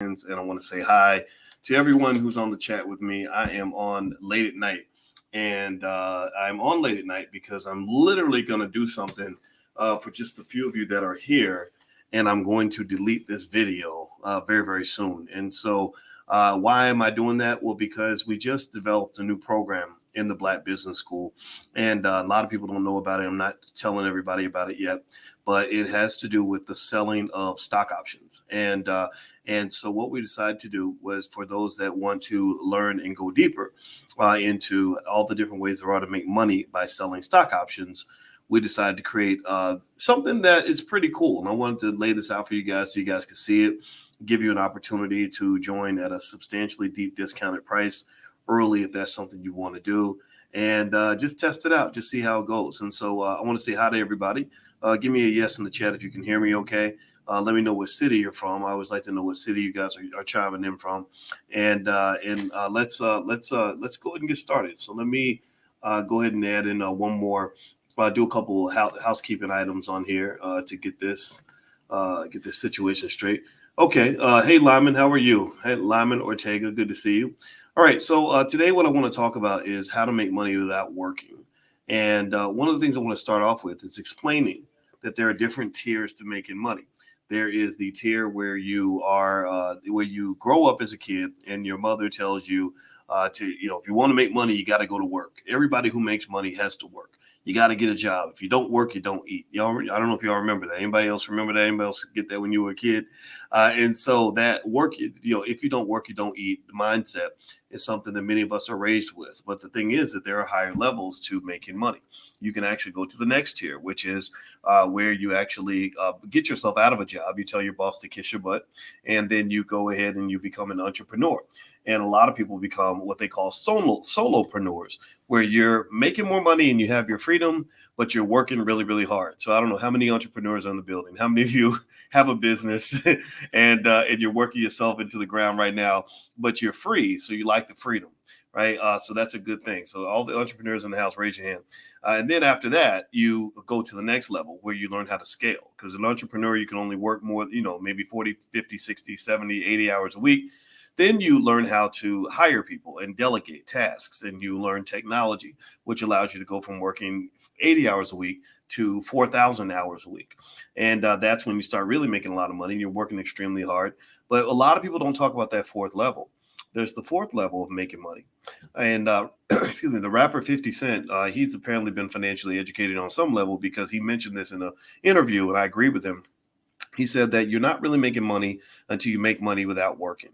And I want to say hi to everyone who's on the chat with me. I am on late at night, and I'm on late at night because I'm literally going to do something for just a few of you that are here, and I'm going to delete this video very, very soon. And so, why am I doing that? Well, because we just developed a new program in the Black Business School, and a lot of people don't know about it. I'm not telling everybody about it yet, but it has to do with the selling of stock options. And so what we decided to do was for those that want to learn and go deeper into all the different ways there are to make money by selling stock options, we decided to create something that is pretty cool. And I wanted to lay this out for you guys so you guys can see it, give you an opportunity to join at a substantially deep discounted price early if that's something you want to do. And just test it out, just see how it goes. And so I want to say hi to everybody. Give me a yes in the chat if you can hear me okay. Let me know what city you're from. I always like to know what city you guys are chiming in from. And let's go ahead and get started. So let me go ahead and add in one more. Do a couple housekeeping items on here to get this situation straight. Okay. Hey Lyman, how are you? Hey Lyman Ortega, good to see you. All right. So today what I want to talk about is how to make money without working. And one of the things I want to start off with is explaining that there are different tiers to making money. There is the tier where you are, where you grow up as a kid and your mother tells you if you want to make money, you got to go to work. Everybody who makes money has to work. You got to get a job. If you don't work, you don't eat. I don't know if y'all remember that. Anybody else remember that? Anybody else get that when you were a kid? And so that work, if you don't work, you don't eat. The mindset is something that many of us are raised with. But the thing is that there are higher levels to making money. You can actually go to the next tier, which is where you actually get yourself out of a job. You tell your boss to kiss your butt, and then you go ahead and you become an entrepreneur. And a lot of people become what they call solopreneurs, where you're making more money and you have your freedom, but you're working really, really hard. So I don't know how many entrepreneurs are in the building. How many of you have a business and you're working yourself into the ground right now, but you're free. So you like the freedom, right? So that's a good thing. So all the entrepreneurs in the house, raise your hand. And then after that, you go to the next level where you learn how to scale. Because an entrepreneur, you can only work more, maybe 40, 50, 60, 70, 80 hours a week. Then you learn how to hire people and delegate tasks, and you learn technology, which allows you to go from working 80 hours a week to 4,000 hours a week. And that's when you start really making a lot of money. And you're working extremely hard. But a lot of people don't talk about that fourth level. There's the fourth level of making money. And excuse me, the rapper 50 Cent, he's apparently been financially educated on some level because he mentioned this in an interview, and I agree with him. He said that you're not really making money until you make money without working.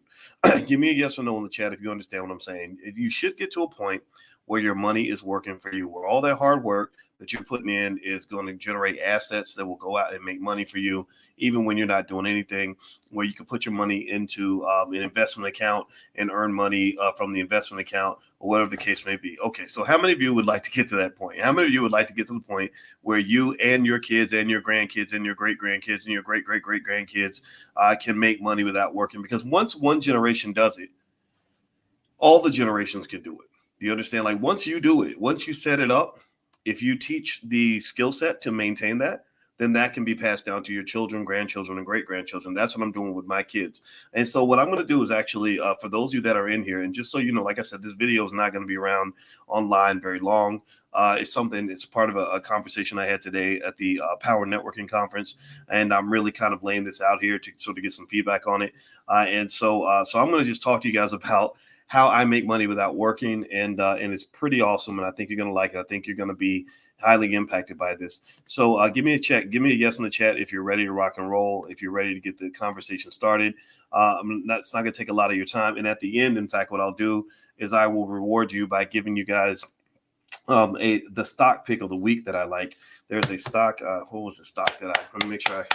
Give me a yes or no in the chat if you understand what I'm saying. You should get to a point where your money is working for you, where all that hard work that you're putting in is going to generate assets that will go out and make money for you, even when you're not doing anything, where you can put your money into an investment account and earn money from the investment account or whatever the case may be. Okay, so how many of you would like to get to that point? How many of you would like to get to the point where you and your kids and your grandkids and your great-grandkids and your great-great-great-grandkids can make money without working? Because once one generation does it, all the generations can do it. You understand? Like once you do it, once you set it up, if you teach the skill set to maintain that, then that can be passed down to your children, grandchildren, and great-grandchildren. That's what I'm doing with my kids. And so what I'm going to do is actually, for those of you that are in here, and just so you know, like I said, this video is not going to be around online very long. It's part of a conversation I had today at the Power Networking Conference, and I'm really kind of laying this out here to get some feedback on it. So I'm going to just talk to you guys about how I make money without working, and it's pretty awesome, and I think you're going to like it. I think you're going to be highly impacted by this. So give me a check. Give me a yes in the chat if you're ready to rock and roll, if you're ready to get the conversation started. It's not going to take a lot of your time. And at the end, in fact, what I'll do is I will reward you by giving you guys the stock pick of the week that I like. There's a stock. What was the stock that let me make sure I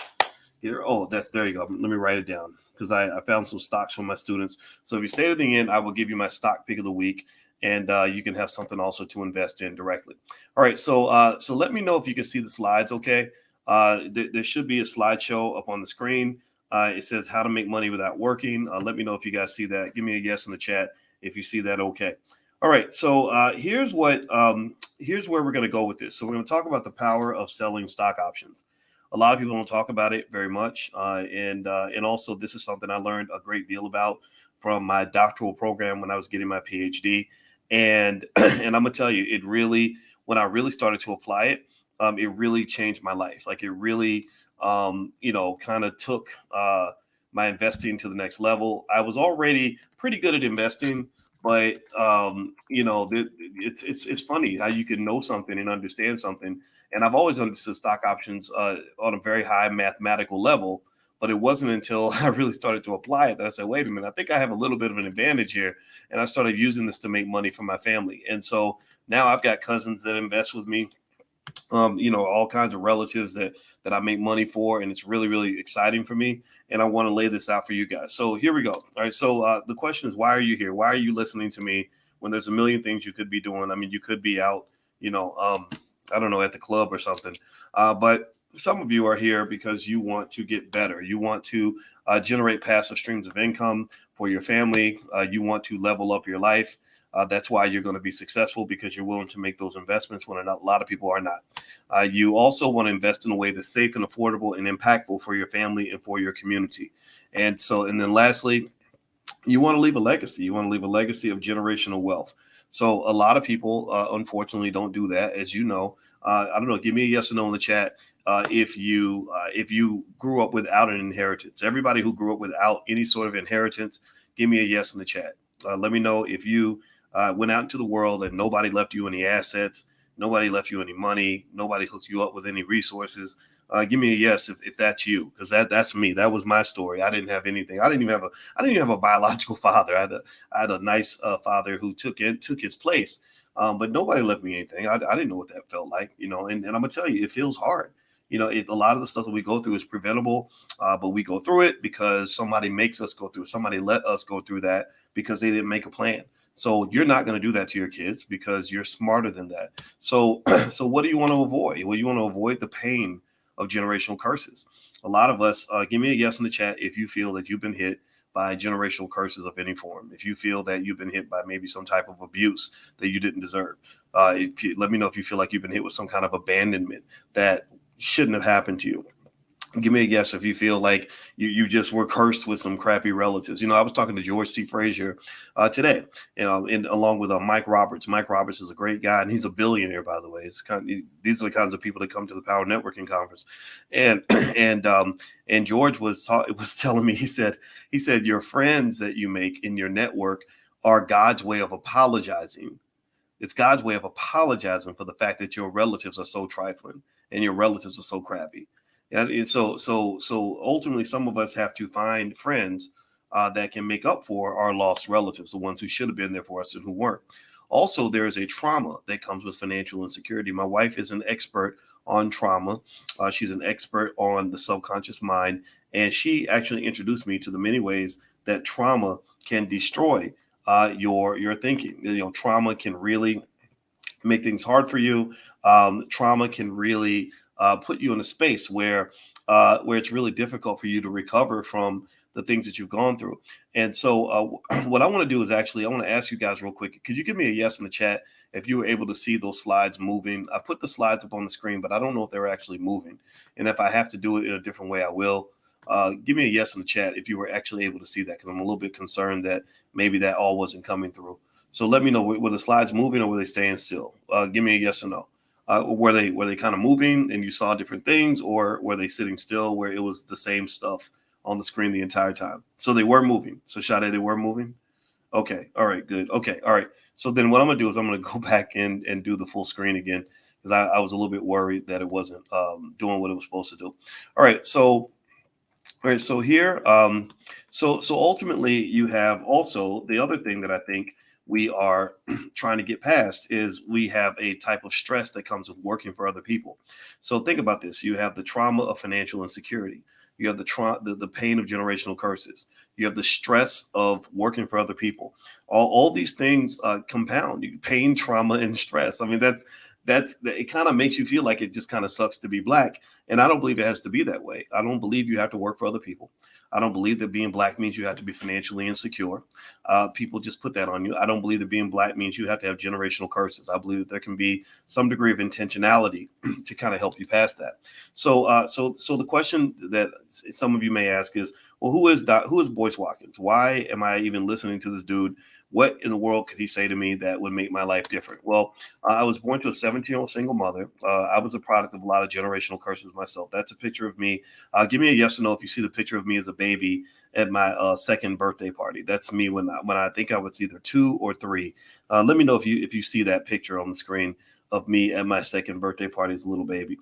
get it. Oh, there you go. Let me write it down, because I found some stocks from my students. So if you stay to the end, I will give you my stock pick of the week, and you can have something also to invest in directly. All right, so let me know if you can see the slides, okay? There should be a slideshow up on the screen. It says how to make money without working. Let me know if you guys see that. Give me a yes in the chat if you see that, okay? All right, so here's where we're going to go with this. So we're going to talk about the power of selling stock options. A lot of people don't talk about it very much. And also, this is something I learned a great deal about from my doctoral program when I was getting my PhD. And and I'm gonna tell you, it really, when I really started to apply it, it really changed my life. Like it really, kind of took my investing to the next level. I was already pretty good at investing, but it's funny how you can know something and understand something. And I've always understood stock options on a very high mathematical level. But it wasn't until I really started to apply it that I said, wait a minute, I think I have a little bit of an advantage here. And I started using this to make money for my family. And so now I've got cousins that invest with me, all kinds of relatives that I make money for, and it's really, really exciting for me. And I want to lay this out for you guys. So here we go. All right. So the question is, why are you here? Why are you listening to me when there's a million things you could be doing? I mean, you could be out, I don't know, at the club or something. But some of you are here because you want to get better. You want to generate passive streams of income for your family. You want to level up your life. That's why you're going to be successful, because you're willing to make those investments when a lot of people are not. You also want to invest in a way that's safe and affordable and impactful for your family and for your community. And then lastly, you want to leave a legacy. You want to leave a legacy of generational wealth. So a lot of people, unfortunately, don't do that. As you know, I don't know. Give me a yes or no in the chat. If you grew up without an inheritance. Everybody who grew up without any sort of inheritance, give me a yes in the chat. Let me know if you went out into the world and nobody left you any assets, nobody left you any money, nobody hooked you up with any resources. Give me a yes if that's you, because that's me. That was my story. I didn't have anything. I didn't even have a biological father. I had a nice father who took his place, but nobody left me anything. I didn't know what that felt like, And I'm gonna tell you, it feels hard. A lot of the stuff that we go through is preventable, but we go through it because somebody makes us go through it. Somebody let us go through that because they didn't make a plan. So you're not going to do that to your kids because you're smarter than that. So, so what do you want to avoid? Well, you want to avoid the pain of generational curses. A lot of us, give me a yes in the chat if you feel that you've been hit by generational curses of any form. If you feel that you've been hit by maybe some type of abuse that you didn't deserve, let me know if you feel like you've been hit with some kind of abandonment that shouldn't have happened to you. Give me a guess if you feel like you just were cursed with some crappy relatives. I was talking to George C. Frazier today, along with Mike Roberts. Mike Roberts is a great guy, and he's a billionaire, by the way. These are the kinds of people that come to the Power Networking Conference, and and George was telling me, he said your friends that you make in your network are God's way of apologizing. It's God's way of apologizing for the fact that your relatives are so trifling and your relatives are so crappy. And so ultimately, some of us have to find friends that can make up for our lost relatives, the ones who should have been there for us and who weren't. Also, there is a trauma that comes with financial insecurity. My wife is an expert on trauma. She's an expert on the subconscious mind, and she actually introduced me to the many ways that trauma can destroy your thinking. Trauma can really make things hard for you. Trauma can really put you in a space where it's really difficult for you to recover from the things that you've gone through. And so what I want to do is I want to ask you guys real quick. Could you give me a yes in the chat if you were able to see those slides moving? I put the slides up on the screen, but I don't know if they're actually moving. And if I have to do it in a different way, I will. Give me a yes in the chat if you were actually able to see that, because I'm a little bit concerned that maybe that all wasn't coming through. So let me know, were the slides moving or were they staying still? Give me a yes or no. Were they kind of moving and you saw different things, or were they sitting still where it was the same stuff on the screen the entire time? So they were moving. So Sade, they were moving. Okay. All right. Good. Okay. All right. So then what I'm going to do is I'm going to go back and do the full screen again, because I was a little bit worried that it wasn't doing what it was supposed to do. All right. So here, so ultimately you have also the other thing that I think we are trying to get past is we have a type of stress that comes with working for other people. So think about this. You have the trauma of financial insecurity. You have the pain of generational curses. You have the stress of working for other people. All these things compound. Pain, trauma, and stress. I mean, that's it kind of makes you feel like it just kind of sucks to be Black. And I don't believe it has to be that way. I don't believe you have to work for other people. I don't believe that being black means you have to be financially insecure. People just put that on you. I don't believe that being black means you have to have generational curses. I believe that there can be some degree of intentionality to kind of help you past that. So the question that some of you may ask is, well, who is Boyce Watkins? Why am I even listening to this dude? What in the world could he say to me that would make my life different? Well, I was born to a 17-year-old single mother. I was a product of a lot of generational curses myself. That's a picture of me. Give me a yes or no if you see the picture of me as a baby at my second birthday party. That's me when I think I was either 2 or 3. Let me know if you see that picture on the screen of me at my second birthday party as a little baby.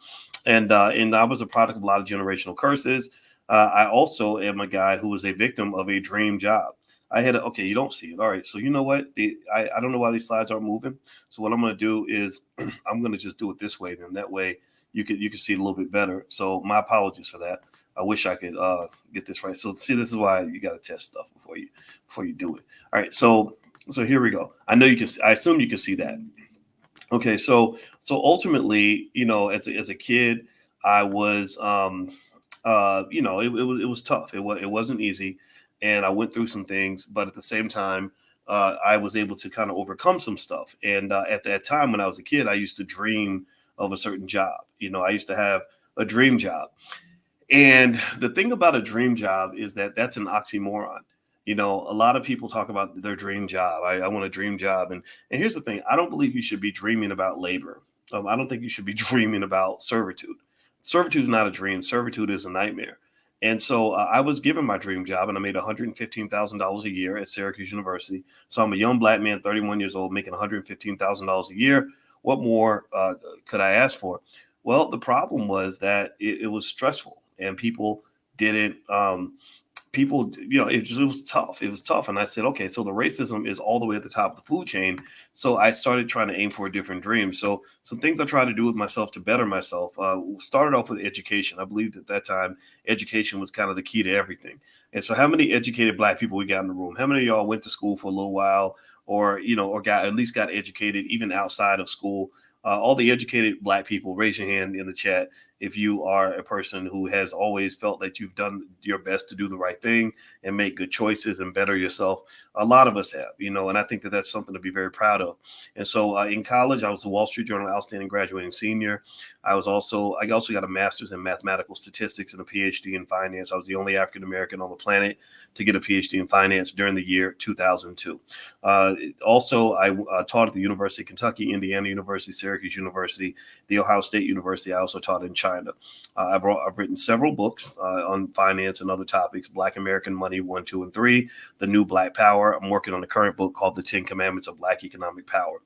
And I was a product of a lot of generational curses. I also am a guy who was a victim of a dream job. Okay, you don't see it. All right. So you know what? I don't know why these slides aren't moving. So what I'm going to do is I'm going to just do it this way. Then that way you can see it a little bit better. So my apologies for that. I wish I could get this right. So see, this is why you got to test stuff before you do it. All right. So here we go. I know you can. I assume you can see that. Okay. So ultimately, as a kid, I was it was tough. It wasn't easy, and I went through some things, but at the same time, I was able to kind of overcome some stuff. And at that time, when I was a kid, I used to dream of a certain job. I used to have a dream job, and the thing about a dream job is that that's an oxymoron. A lot of people talk about their dream job. I want a dream job, and here's the thing: I don't believe you should be dreaming about labor. I don't think you should be dreaming about servitude. Servitude is not a dream. Servitude is a nightmare. And so I was given my dream job, and I made $115,000 a year at Syracuse University. So I'm a young black man, 31 years old, making $115,000 a year. What more could I ask for? Well, the problem was that it was stressful, and people didn't. It was tough. It was tough. And I said, okay, so the racism is all the way at the top of the food chain. So I started trying to aim for a different dream. So some things I tried to do with myself to better myself started off with education. I believed at that time, education was kind of the key to everything. And so how many educated black people we got in the room? How many of y'all went to school for a little while or got educated even outside of school? All the educated black people, raise your hand in the chat if you are a person who has always felt that you've done your best to do the right thing and make good choices and better yourself. A lot of us have, and I think that that's something to be very proud of. And so in college, I was the Wall Street Journal Outstanding Graduating Senior. I also got a master's in mathematical statistics and a PhD in finance. I was the only African American on the planet to get a PhD in finance during the year 2002. Also, I taught at the University of Kentucky, Indiana University, Syracuse University, the Ohio State University. I also taught in China. I've written several books on finance and other topics: Black American Money 1, 2, and 3, The New Black Power. I'm working on a current book called The 10 Commandments of Black Economic Power.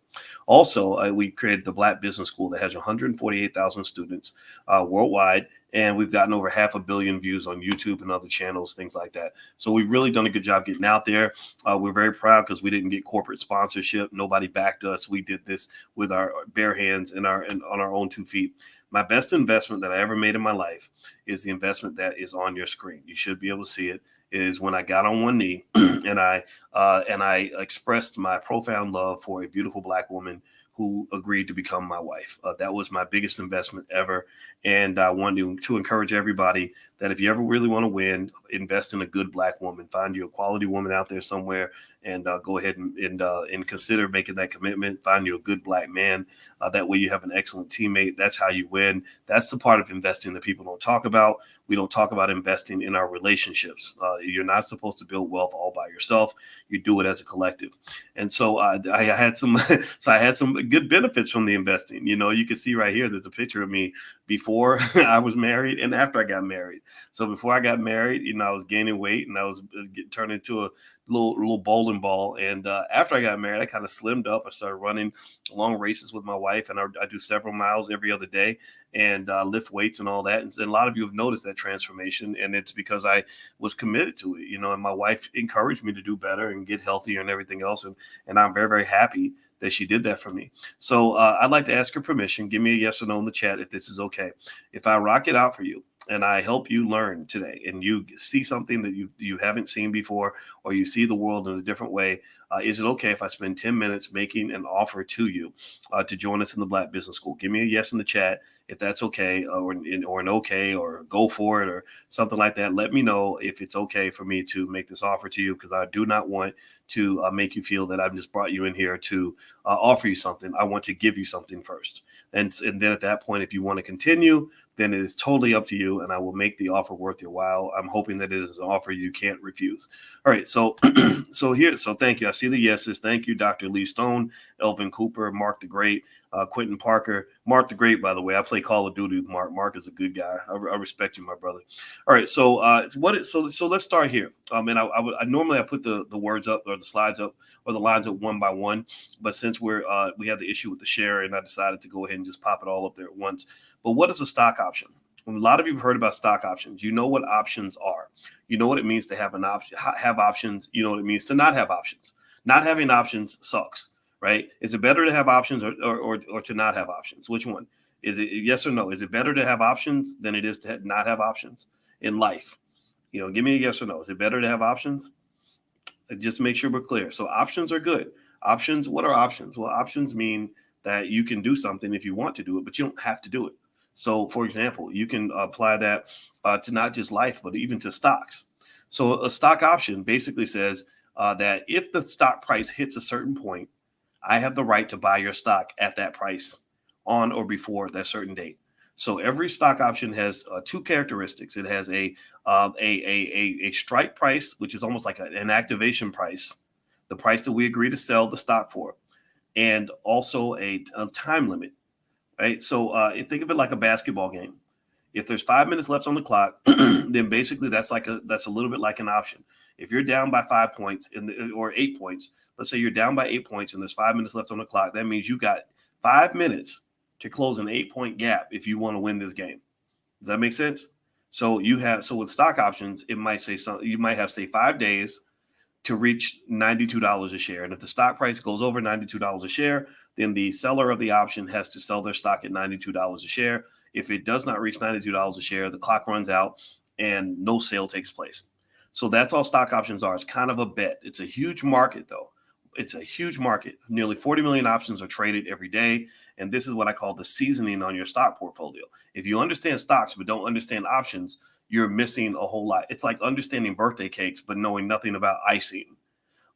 Also, we created the Black Business School that has 148,000 students worldwide, and we've gotten over 500 million views on YouTube and other channels, things like that. So we've really done a good job getting out there. We're very proud because we didn't get corporate sponsorship. Nobody backed us. We did this with our bare hands and on our own 2 feet. My best investment that I ever made in my life is the investment that is on your screen. You should be able to see it. Is when I got on one knee and I expressed my profound love for a beautiful black woman who agreed to become my wife. That was my biggest investment ever. And I wanted to encourage everybody that if you ever really want to win, invest in a good black woman. Find you a quality woman out there somewhere and go ahead and consider making that commitment. Find you a good black man. That way you have an excellent teammate. That's how you win. That's the part of investing that people don't talk about. We don't talk about investing in our relationships. You're not supposed to build wealth all by yourself. You do it as a collective. And so I had some good benefits from the investing. You can see right here, there's a picture of me before I was married and after I got married. So before I got married, I was gaining weight and I was turning into a little bowling ball. And after I got married, I kind of slimmed up. I started running long races with my wife, and I do several miles every other day and lift weights and all that. And a lot of you have noticed that transformation, and it's because I was committed to it, and my wife encouraged me to do better and get healthier and everything else. And I'm very, very happy that she did that for me. So I'd like to ask your permission. Give me a yes or no in the chat if this is okay. If I rock it out for you and I help you learn today and you see something that you haven't seen before, or you see the world in a different way, is it okay if I spend 10 minutes making an offer to you to join us in the Black Business School? Give me a yes in the chat If that's okay, or an okay, or go for it, or something like that, let me know if it's okay for me to make this offer to you, because I do not want to make you feel that I've just brought you in here to offer you something. I want to give you something first. And then at that point, if you want to continue, then it is totally up to you, and I will make the offer worth your while. I'm hoping that it is an offer you can't refuse. All right, so so thank you. I see the yeses. Thank you, Dr. Lee Stone, Elvin Cooper, Mark the Great, Quentin Parker. Mark the Great, by the way, I play Call of Duty with Mark. Mark is a good guy. I respect you, my brother. All right, so so let's start here. And I normally I put the words up, or the slides up, or the lines up one by one, but since we have the issue with the share, and I decided to go ahead and just pop it all up there at once. But what is a stock option? A lot of you have heard about stock options. You know what options are. You know what it means to have an option, have options. You know what it means to not have options. Not having options sucks, right? Is it better to have options, or to not have options? Which one? Is it yes or no? Is it better to have options than it is to not have options in life? Give me a yes or no. Is it better to have options? Just make sure we're clear. So options are good. Options, what are options? Well, options mean that you can do something if you want to do it, but you don't have to do it. So, for example, you can apply that to not just life, but even to stocks. So a stock option basically says that if the stock price hits a certain point, I have the right to buy your stock at that price on or before that certain date. So every stock option has two characteristics. It has a strike price, which is almost like an activation price, the price that we agree to sell the stock for, and also a time limit. Right. So think of it like a basketball game. If there's 5 minutes left on the clock, then basically that's a little bit like an option. If you're down by 5 points or 8 points, let's say you're down by 8 points and there's 5 minutes left on the clock, that means you got 5 minutes to close an 8 point gap if you want to win this game. Does that make sense? So with stock options, it might say something. You might have, say, 5 days to reach $92 a share. And if the stock price goes over $92 a share, then the seller of the option has to sell their stock at $92 a share. If it does not reach $92 a share, the clock runs out and no sale takes place. So that's all stock options are. It's kind of a bet. It's a huge market, though. It's a huge market. Nearly 40 million options are traded every day. And this is what I call the seasoning on your stock portfolio. If you understand stocks but don't understand options, you're missing a whole lot. It's like understanding birthday cakes but knowing nothing about icing,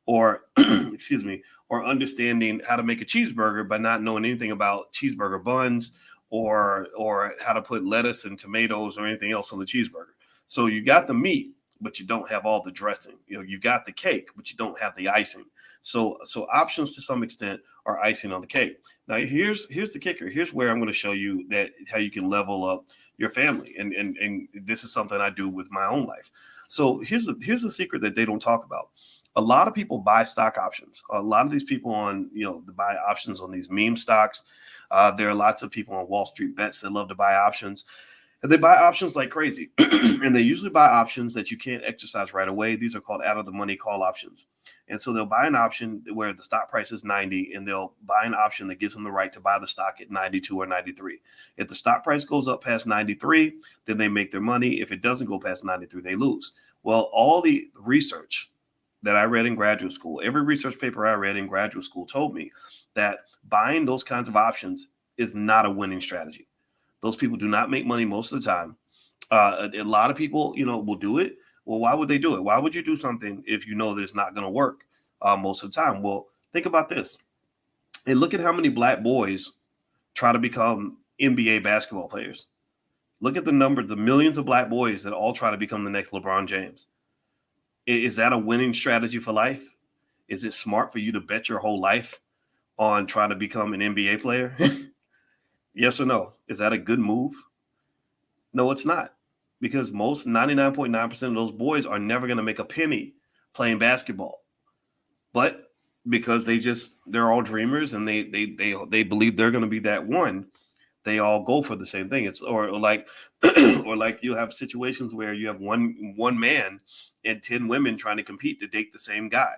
or excuse me, or understanding how to make a cheeseburger but not knowing anything about cheeseburger buns, or how to put lettuce and tomatoes or anything else on the cheeseburger. So you got the meat, but you don't have all the dressing. You got the cake, but you don't have the icing. So options to some extent are icing on the cake. Now here's the kicker. Here's where I'm going to show you that how you can level up your family. And this is something I do with my own life. So here's the secret that they don't talk about. A lot of people buy stock options. A lot of these people buy options on these meme stocks. There are lots of people on Wall Street bets that love to buy options. And they buy options like crazy. And they usually buy options that you can't exercise right away. These are called out of the money call options. And so they'll buy an option where the stock price is 90, and they'll buy an option that gives them the right to buy the stock at 92 or 93. If the stock price goes up past 93, then they make their money. If it doesn't go past 93, they lose. Well, all the research that I read in graduate school, every research paper I read in graduate school told me that buying those kinds of options is not a winning strategy. Those people do not make money most of the time. A lot of people, will do it. Well, why would they do it? Why would you do something if you know that it's not going to work most of the time? Well, think about this. And look at how many black boys try to become NBA basketball players. Look at the numbers, the millions of black boys that all try to become the next LeBron James. Is that a winning strategy for life? Is it smart for you to bet your whole life on trying to become an NBA player? Yes or no? Is that a good move? No, it's not. Because most 99.9% of those boys are never going to make a penny playing basketball. But because they're all dreamers, and they believe they're going to be that one, they all go for the same thing. It's or like or like you have situations where you have one man and 10 women trying to compete to date the same guy.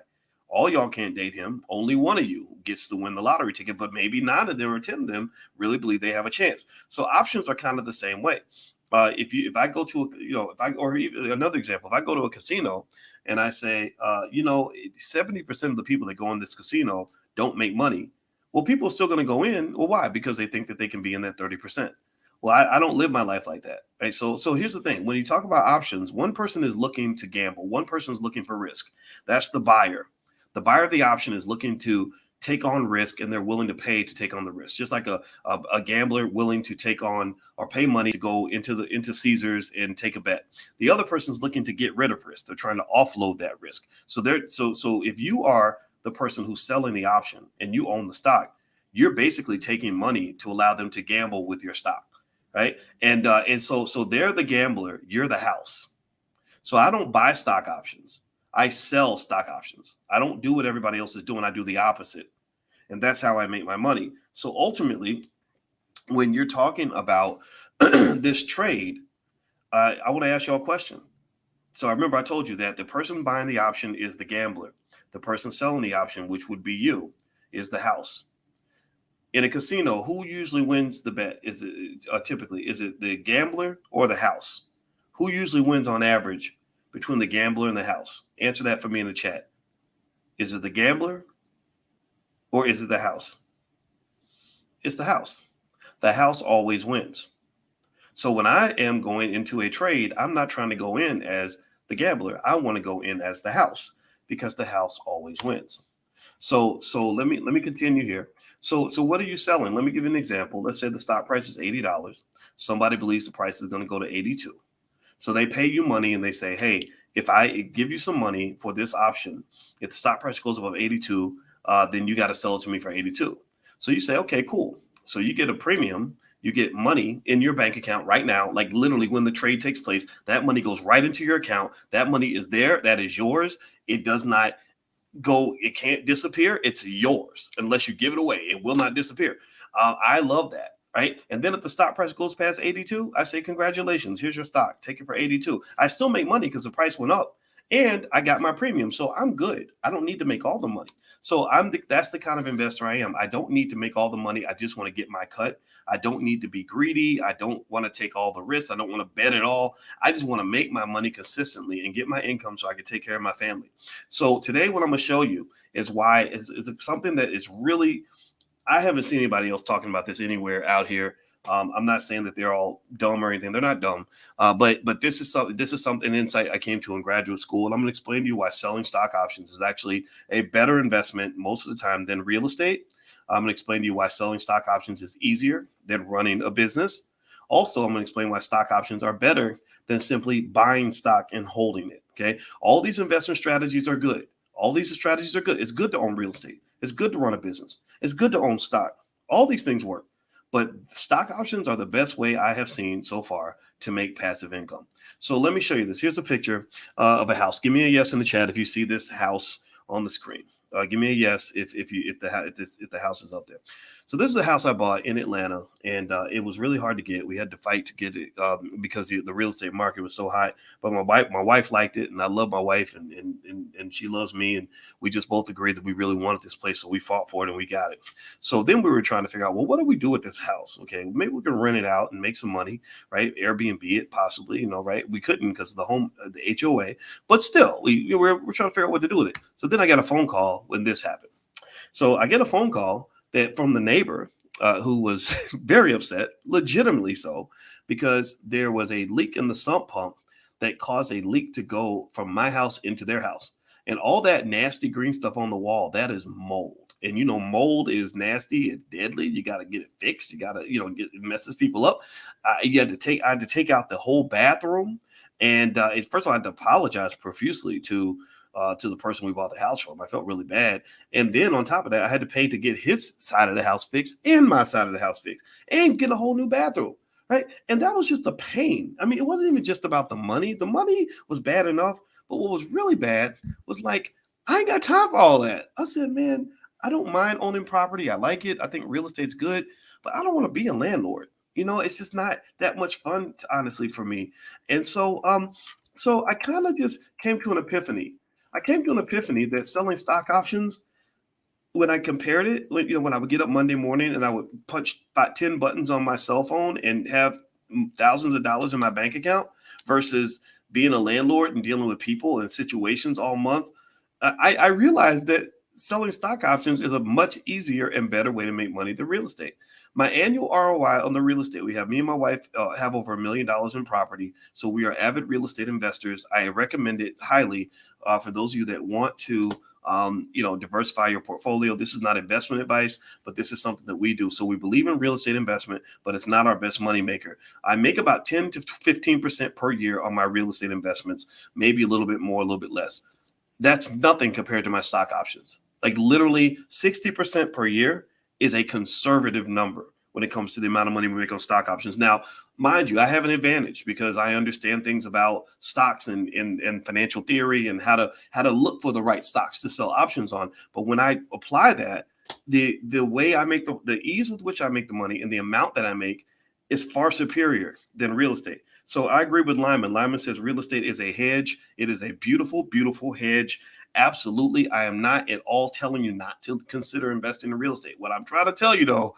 All y'all can't date him. Only one of you gets to win the lottery ticket, but maybe 9 of them or 10 of them really believe they have a chance. So options are kind of the same way. If I go to or even another example, if I go to a casino and I say 70% of the people that go in this casino don't make money, well, people are still going to go in. Well, why? Because they think that they can be in that 30%. Well, I don't live my life like that, right? So here's the thing: when you talk about options, one person is looking to gamble, one person is looking for risk. That's the buyer. The buyer of the option is looking to take on risk, and they're willing to pay to take on the risk, just like a gambler willing to take on or pay money to go into Caesars and take a bet. The other person's looking to get rid of risk. They're trying to offload that risk. So if you are the person who's selling the option and you own the stock, you're basically taking money to allow them to gamble with your stock, right? And so they're the gambler, you're the house. So I don't buy stock options. I sell stock options. I don't do what everybody else is doing. I do the opposite. And that's how I make my money. So ultimately, when you're talking about this trade, I want to ask you all a question. So I remember I told you that the person buying the option is the gambler. The person selling the option, which would be you, is the house. In a casino, who usually wins the bet? Is it typically, is it the gambler or the house? Who usually wins on average between the gambler and the house? Answer that for me in the chat. Is it the gambler or is it the house? It's the house. The house always wins. So when I am going into a trade, I'm not trying to go in as the gambler. I want to go in as the house because the house always wins. So let me continue here. So what are you selling? Let me give you an example. Let's say the stock price is $80. Somebody believes the price is going to go to 82. So they pay you money and they say, hey, if I give you some money for this option, if the stock price goes above 82, then you got to sell it to me for 82. So you say, okay, cool. So you get a premium. You get money in your bank account right now, like literally when the trade takes place, that money goes right into your account. That money is there. That is yours. It does not go, it can't disappear. It's yours unless you give it away. It will not disappear. I love that. Right. And then if the stock price goes past 82, I say, congratulations, here's your stock. Take it for 82. I still make money because the price went up and I got my premium. So I'm good. I don't need to make all the money. So that's the kind of investor I am. I don't need to make all the money. I just want to get my cut. I don't need to be greedy. I don't want to take all the risks. I don't want to bet it all. I just want to make my money consistently and get my income so I can take care of my family. So today, what I'm going to show you is why is something that is really, I haven't seen anybody else talking about this anywhere out here. I'm not saying that they're all dumb or anything. They're not dumb, but this is something, an insight I came to in graduate school, and I'm going to explain to you why selling stock options is actually a better investment most of the time than real estate. I'm going to explain to you why selling stock options is easier than running a business. Also, I'm going to explain why stock options are better than simply buying stock and holding it. Okay, all these investment strategies are good. All these strategies are good. It's good to own real estate. It's good to run a business. It's good to own stock. All these things work. But stock options are the best way I have seen so far to make passive income. So let me show you this. Here's a picture of a house. Give me a yes in the chat if you see this house on the screen. Give me a yes if the house is up there. So this is the house I bought in Atlanta, and it was really hard to get. We had to fight to get it because the real estate market was so hot. But my wife liked it, and I love my wife, and she loves me, and we just both agreed that we really wanted this place, so we fought for it and we got it. So then we were trying to figure out, well, what do we do with this house? Okay, maybe we can rent it out and make some money, right? Airbnb it possibly, right? We couldn't because of the HOA, but still, we're trying to figure out what to do with it. So then I got a phone call when this happened. So I get a phone call from the neighbor who was very upset, legitimately so, because there was a leak in the sump pump that caused a leak to go from my house into their house. And all that nasty green stuff on the wall, that is mold. And, mold is nasty. It's deadly. You got to get it fixed. You got to, it messes people up. I had to take out the whole bathroom. And first of all, I had to apologize profusely to the person we bought the house from. I felt really bad. And then on top of that, I had to pay to get his side of the house fixed and my side of the house fixed and get a whole new bathroom. Right. And that was just a pain. I mean, it wasn't even just about the money. The money was bad enough. But what was really bad was like, I ain't got time for all that. I said, man, I don't mind owning property. I like it. I think real estate's good, but I don't want to be a landlord. It's just not that much fun, honestly, for me. And so I kind of just came to an epiphany. I came to an epiphany that selling stock options, when I compared it, when I would get up Monday morning and I would punch 10 buttons on my cell phone and have thousands of dollars in my bank account versus being a landlord and dealing with people and situations all month, I realized that selling stock options is a much easier and better way to make money than real estate. My annual ROI on the real estate, we have, me and my wife have over $1 million in property. So we are avid real estate investors. I recommend it highly for those of you that want to diversify your portfolio. This is not investment advice, but this is something that we do. So we believe in real estate investment, but it's not our best money maker. I make about 10 to 15% per year on my real estate investments, maybe a little bit more, a little bit less. That's nothing compared to my stock options. Like literally 60% per year is a conservative number when it comes to the amount of money we make on stock options. Now, mind you, I have an advantage because I understand things about stocks and financial theory and how to look for the right stocks to sell options on. But when I apply that, the way I make the ease with which I make the money and the amount that I make is far superior than real estate. So I agree with Lyman. Lyman says real estate is a hedge. It is a beautiful, beautiful hedge. Absolutely. I am not at all telling you not to consider investing in real estate. What I'm trying to tell you, though,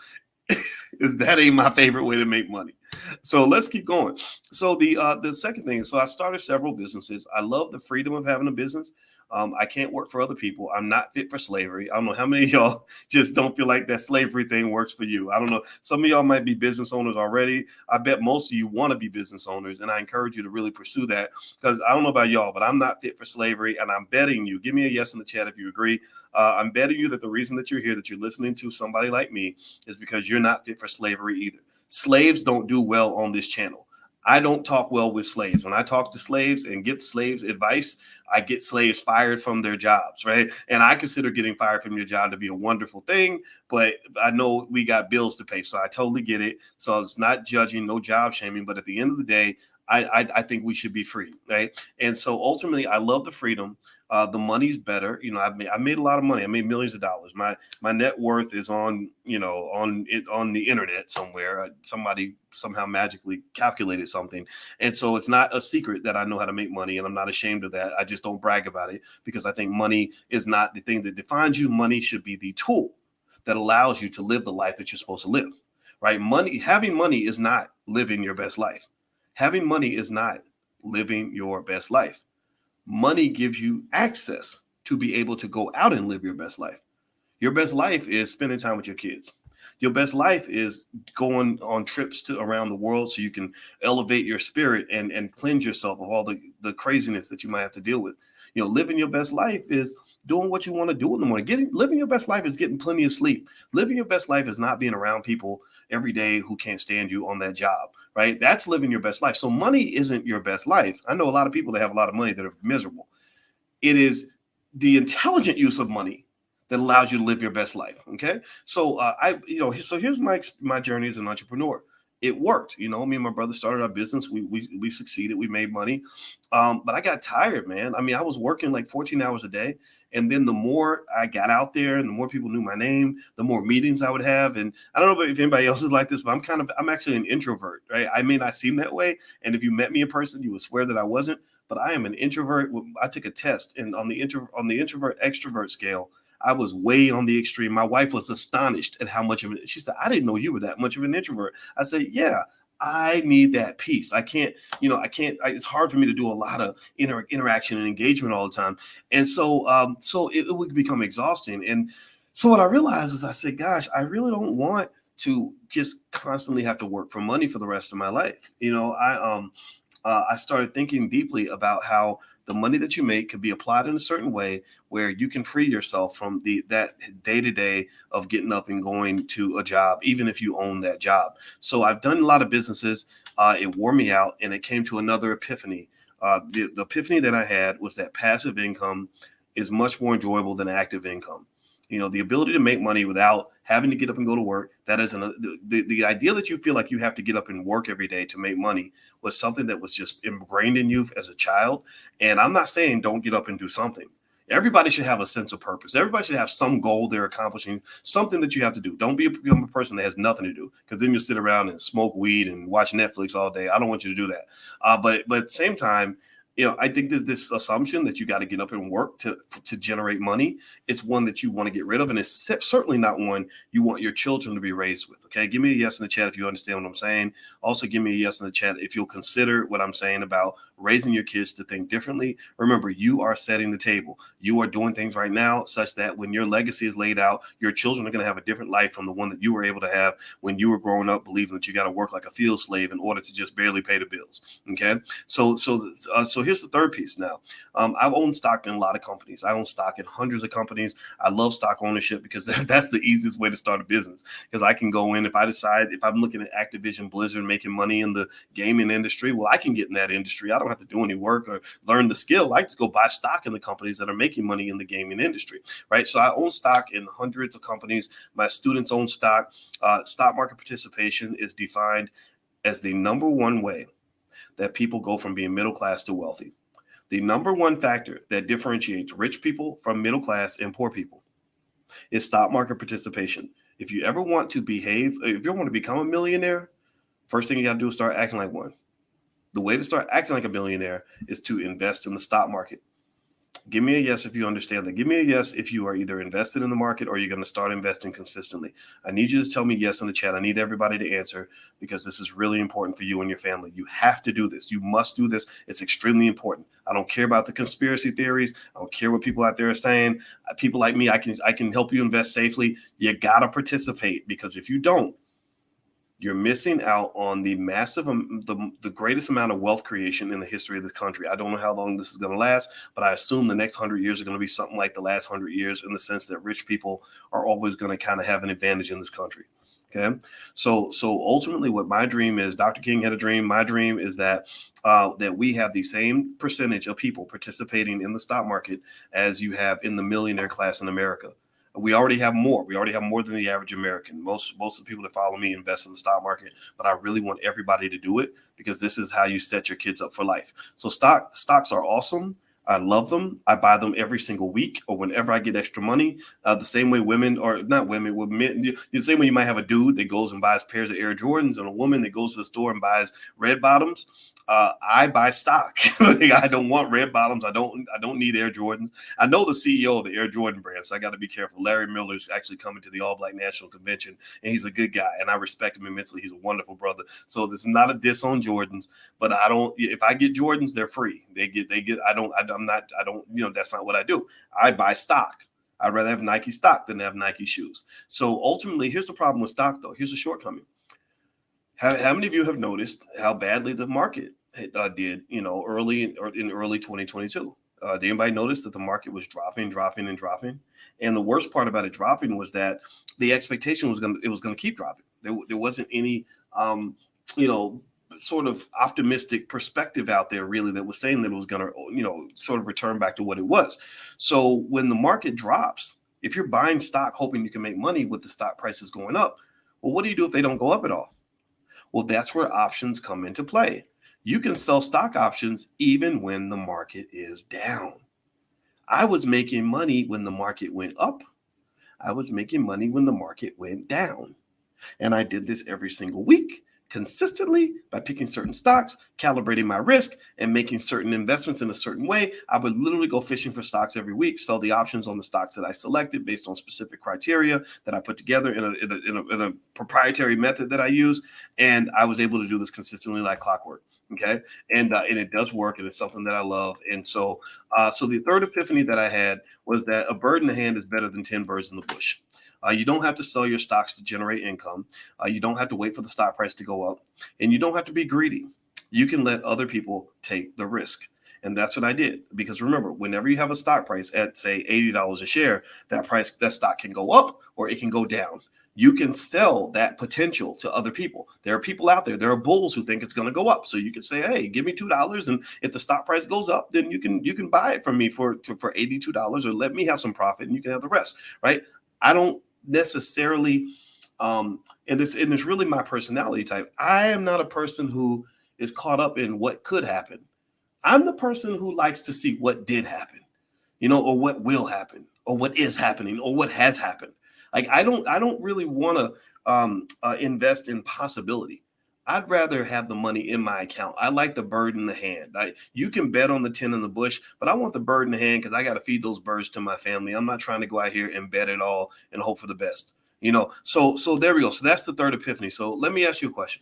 is that ain't my favorite way to make money. So let's keep going. So the second thing is, so I started several businesses. I love the freedom of having a business. I can't work for other people. I'm not fit for slavery. I don't know how many of y'all just don't feel like that slavery thing works for you. I don't know. Some of y'all might be business owners already. I bet most of you want to be business owners, and I encourage you to really pursue that, because I don't know about y'all, but I'm not fit for slavery, and I'm betting you, give me a yes in the chat if you agree. I'm betting you that the reason that you're here, that you're listening to somebody like me, is because you're not fit for slavery either. Slaves don't do well on this channel. I don't talk well with slaves. When I talk to slaves and get slaves advice, I get slaves fired from their jobs, right? And I consider getting fired from your job to be a wonderful thing, but I know we got bills to pay, so I totally get it. So it's not judging, no job shaming, but at the end of the day, I think we should be free, right? And so ultimately, I love the freedom. The money's better. I made a lot of money. I made millions of dollars. My net worth is on the internet somewhere. Somebody somehow magically calculated something. And so it's not a secret that I know how to make money, and I'm not ashamed of that. I just don't brag about it, because I think money is not the thing that defines you. Money should be the tool that allows you to live the life that you're supposed to live, right? Having money is not living your best life. Having money is not living your best life. Money gives you access to be able to go out and live your best life. Your best life is spending time with your kids. Your best life is going on trips around the world so you can elevate your spirit and cleanse yourself of all the craziness that you might have to deal with. Living your best life is doing what you want to do in the morning. Living your best life is getting plenty of sleep. Living your best life is not being around people every day who can't stand you on that job, right? That's living your best life. So money isn't your best life. I know a lot of people that have a lot of money that are miserable. It is the intelligent use of money that allows you to live your best life. Okay. So so here's my journey as an entrepreneur. It worked. Me and my brother started our business. We succeeded. We made money. But I got tired, man. I mean, I was working like 14 hours a day. And then the more I got out there and the more people knew my name, the more meetings I would have. And I don't know if anybody else is like this, but I'm actually an introvert, right? I may not seem that way. And if you met me in person, you would swear that I wasn't, but I am an introvert. I took a test, and on the introvert extrovert scale, I was way on the extreme. My wife was astonished at how much of it. She said, "I didn't know you were that much of an introvert." I said, "Yeah, I need that peace. I can't, it's hard for me to do a lot of interaction and engagement all the time." And so it would become exhausting. And so what I realized is, I said, gosh, I really don't want to just constantly have to work for money for the rest of my life. I started thinking deeply about how the money that you make could be applied in a certain way where you can free yourself from that day-to-day of getting up and going to a job, even if you own that job. So I've done a lot of businesses. It wore me out, and it came to another epiphany. The epiphany that I had was that passive income is much more enjoyable than active income. The ability to make money without having to get up and go to work. That isn't the idea that you feel like you have to get up and work every day to make money was something that was just ingrained in you as a child. And I'm not saying don't get up and do something. Everybody should have a sense of purpose. Everybody should have some goal they're accomplishing, something that you have to do. Don't become a person that has nothing to do, because then you'll sit around and smoke weed and watch Netflix all day. I don't want you to do that. But at the same time, I think there's this assumption that you got to get up and work to generate money. It's one that you want to get rid of, and it's certainly not one you want your children to be raised with. Okay, give me a yes in the chat if you understand what I'm saying. Also, give me a yes in the chat if you'll consider what I'm saying about raising your kids to think differently. Remember, you are setting the table. You are doing things right now such that when your legacy is laid out, your children are going to have a different life from the one that you were able to have when you were growing up, believing that you got to work like a field slave in order to just barely pay the bills. Okay. So here's the third piece now. I've owned stock in a lot of companies. I own stock in hundreds of companies. I love stock ownership because that's the easiest way to start a business, because I can go in, if I decide, if I'm looking at Activision Blizzard making money in the gaming industry, well, I can get in that industry. I don't have to do any work or learn the skill. I just go buy stock in the companies that are making money in the gaming industry, right? So I own stock in hundreds of companies. My students own stock. Stock market participation is defined as the number one way that people go from being middle class to wealthy. The number one factor that differentiates rich people from middle class and poor people is stock market participation. If you ever want to behave, if you want to become a millionaire, first thing you got to do is start acting like one. The way to start acting like a millionaire is to invest in the stock market. Give me a yes if you understand that. Give me a yes if you are either invested in the market or you're going to start investing consistently. I need you to tell me yes in the chat. I need everybody to answer, because this is really important for you and your family. You have to do this. You must do this. It's extremely important. I don't care about the conspiracy theories. I don't care what people out there are saying. People like me, I can help you invest safely. You got to participate, because if you don't, you're missing out on the massive, the greatest amount of wealth creation in the history of this country. I don't know how long this is going to last, but I assume the next 100 years are going to be something like the last 100 years, in the sense that rich people are always going to kind of have an advantage in this country. Okay. So ultimately what my dream is, Dr. King had a dream. My dream is that we have the same percentage of people participating in the stock market as you have in the millionaire class in America. We already have more. We already have more than the average American. Most of the people that follow me invest in the stock market, but I really want everybody to do it, because this is how you set your kids up for life. So stocks are awesome. I love them. I buy them every single week or whenever I get extra money. The same way women, or not women, with men, the same way you might have a dude that goes and buys pairs of Air Jordans, and a woman that goes to the store and buys red bottoms. I buy stock. I don't want red bottoms. I don't need Air Jordans. I know the CEO of the Air Jordan brand, so I got to be careful. Larry Miller's actually coming to the All Black National Convention, and he's a good guy, and I respect him immensely. He's a wonderful brother. So this is not a diss on Jordans, but I don't. If I get Jordans, they're free. They get. I'm not. I don't. That's not what I do. I buy stock. I'd rather have Nike stock than have Nike shoes. So ultimately, here's the problem with stock, though. Here's a shortcoming. How many of you have noticed how badly the market did, early in early 2022? Did anybody notice that the market was dropping? And the worst part about it dropping was that the expectation was it was going to keep dropping. There wasn't any, sort of optimistic perspective out there really that was saying that it was going to, sort of return back to what it was. So when the market drops, if you're buying stock hoping you can make money with the stock prices going up, well, what do you do if they don't go up at all? Well, that's where options come into play. You can sell stock options even when the market is down. I was making money when the market went up. I was making money when the market went down. And I did this every single week, consistently, by picking certain stocks, calibrating my risk, and making certain investments in a certain way. I would literally go fishing for stocks every week, sell the options on the stocks that I selected based on specific criteria that I put together in a proprietary method that I use. And I was able to do this consistently like clockwork. Okay. And it does work, and it's something that I love. And so the third epiphany that I had was that a bird in the hand is better than 10 birds in the bush. You don't have to sell your stocks to generate income. You don't have to wait for the stock price to go up, and you don't have to be greedy. You can let other people take the risk. And that's what I did. Because remember, whenever you have a stock price at, say, $80 a share, that stock can go up or it can go down. You can sell that potential to other people. There are people out there. There are bulls who think it's going to go up. So you can say, hey, give me $2. And if the stock price goes up, then you can buy it from me for $82, or let me have some profit and you can have the rest. Right. I don't necessarily, and it's really my personality type. I am not a person who is caught up in what could happen. I'm the person who likes to see what did happen, or what will happen, or what is happening, or what has happened. Like I don't really want to invest in possibility. I'd rather have the money in my account. I like the bird in the hand. You can bet on the 10 in the bush, but I want the bird in the hand because I got to feed those birds to my family. I'm not trying to go out here and bet it all and hope for the best. So there we go. So that's the third epiphany. So let me ask you a question.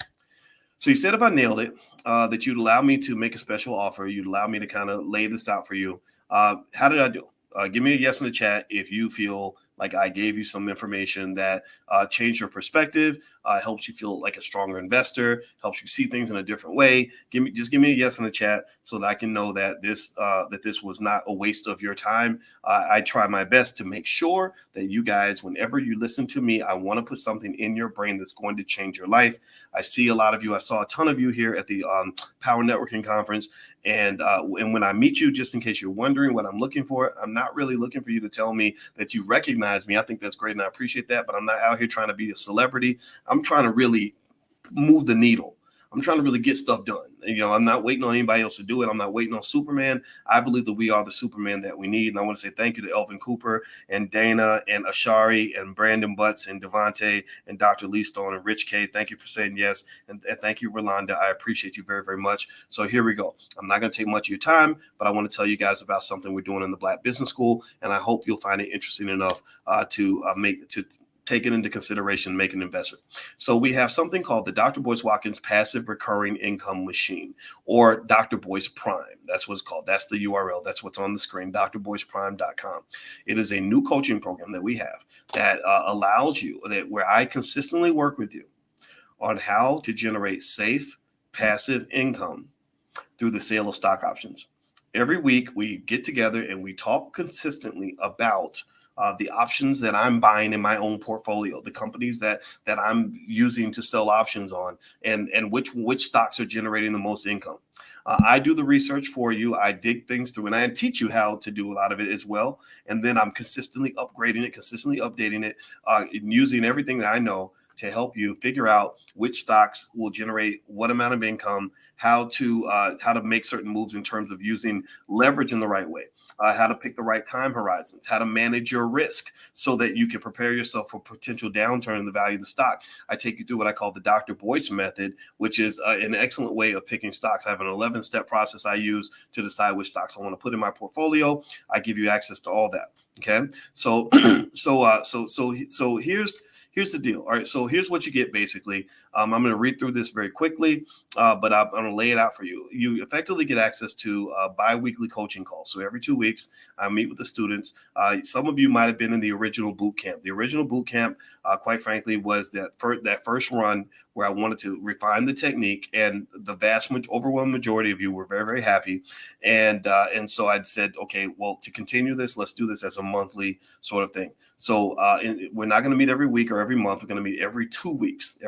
So you said if I nailed it, that you'd allow me to make a special offer. You'd allow me to kind of lay this out for you. How did I do? Give me a yes in the chat if you feel like I gave you some information that changed your perspective, helps you feel like a stronger investor, helps you see things in a different way. Give me a yes in the chat so that I can know that this was not a waste of your time. I try my best to make sure that you guys, whenever you listen to me, I want to put something in your brain that's going to change your life. I see a lot of you. I saw a ton of you here at the Power Networking Conference. And when I meet you, just in case you're wondering what I'm looking for, I'm not really looking for you to tell me that you recognize me. I think that's great and I appreciate that, but I'm not out here trying to be a celebrity. I'm trying to really move the needle. I'm trying to really get stuff done. I'm not waiting on anybody else to do it. I'm not waiting on Superman. I believe that we are the Superman that we need. And I want to say thank you to Elvin Cooper and Dana and Ashari and Brandon Butts and Devontae and Dr. Lee Stone and Rich K. Thank you for saying yes. And thank you, Rolanda. I appreciate you very, very much. So here we go. I'm not going to take much of your time, but I want to tell you guys about something we're doing in the Black Business School. And I hope you'll find it interesting enough to take it into consideration, make an investment. So we have something called the Dr. Boyce Watkins Passive Recurring Income Machine, or Dr. Boyce Prime. That's what it's called. That's the URL. That's what's on the screen, drboyceprime.com. It is a new coaching program that we have that allows you, where I consistently work with you on how to generate safe, passive income through the sale of stock options. Every week we get together and we talk consistently about the options that I'm buying in my own portfolio, the companies that I'm using to sell options on, and which stocks are generating the most income. I do the research for you. I dig things through, and I teach you how to do a lot of it as well. And then I'm consistently upgrading it, consistently updating it, and using everything that I know to help you figure out which stocks will generate what amount of income, how to make certain moves in terms of using leverage in the right way. How to pick the right time horizons, how to manage your risk so that you can prepare yourself for potential downturn in the value of the stock. I take you through what I call the Dr. Boyce method, which is an excellent way of picking stocks. I have an 11-step process I use to decide which stocks I want to put in my portfolio. I give you access to all that. Okay, so here's the deal. All right, so here's what you get basically. I'm going to read through this very quickly, but I'm going to lay it out for you. You effectively get access to bi-weekly coaching calls. So every 2 weeks, I meet with the students. Some of you might have been in the original boot camp. The original boot camp, quite frankly, was that first run where I wanted to refine the technique, and the overwhelming majority of you were very, very happy. And so I said, okay, well, to continue this, let's do this as a monthly sort of thing. So we're not going to meet every week or every month. We're going to meet every 2 weeks,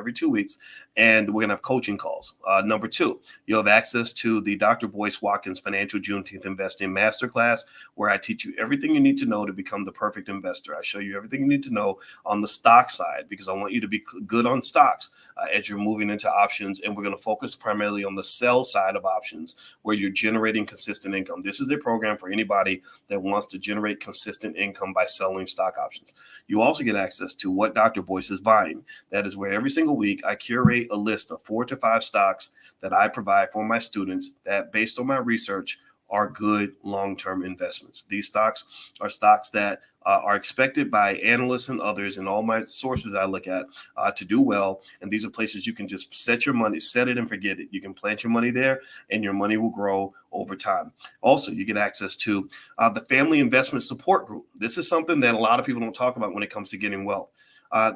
and we're going to have coaching calls. Number 2, you'll have access to the Dr. Boyce Watkins Financial Juneteenth Investing Masterclass, where I teach you everything you need to know to become the perfect investor. I show you everything you need to know on the stock side, because I want you to be good on stocks as you're moving into options. And we're going to focus primarily on the sell side of options, where you're generating consistent income. This is a program for anybody that wants to generate consistent income by selling stock options. You also get access to what Dr. Boyce is buying. That is where every single week I curate a list of 4 to 5 stocks that I provide for my students that, based on my research, are good long-term investments. These stocks are stocks that are expected by analysts and others, and all my sources I look at to do well. And these are places you can just set your money, set it and forget it. You can plant your money there, and your money will grow over time. Also, you get access to the Family Investment Support Group. This is something that a lot of people don't talk about when it comes to getting wealth.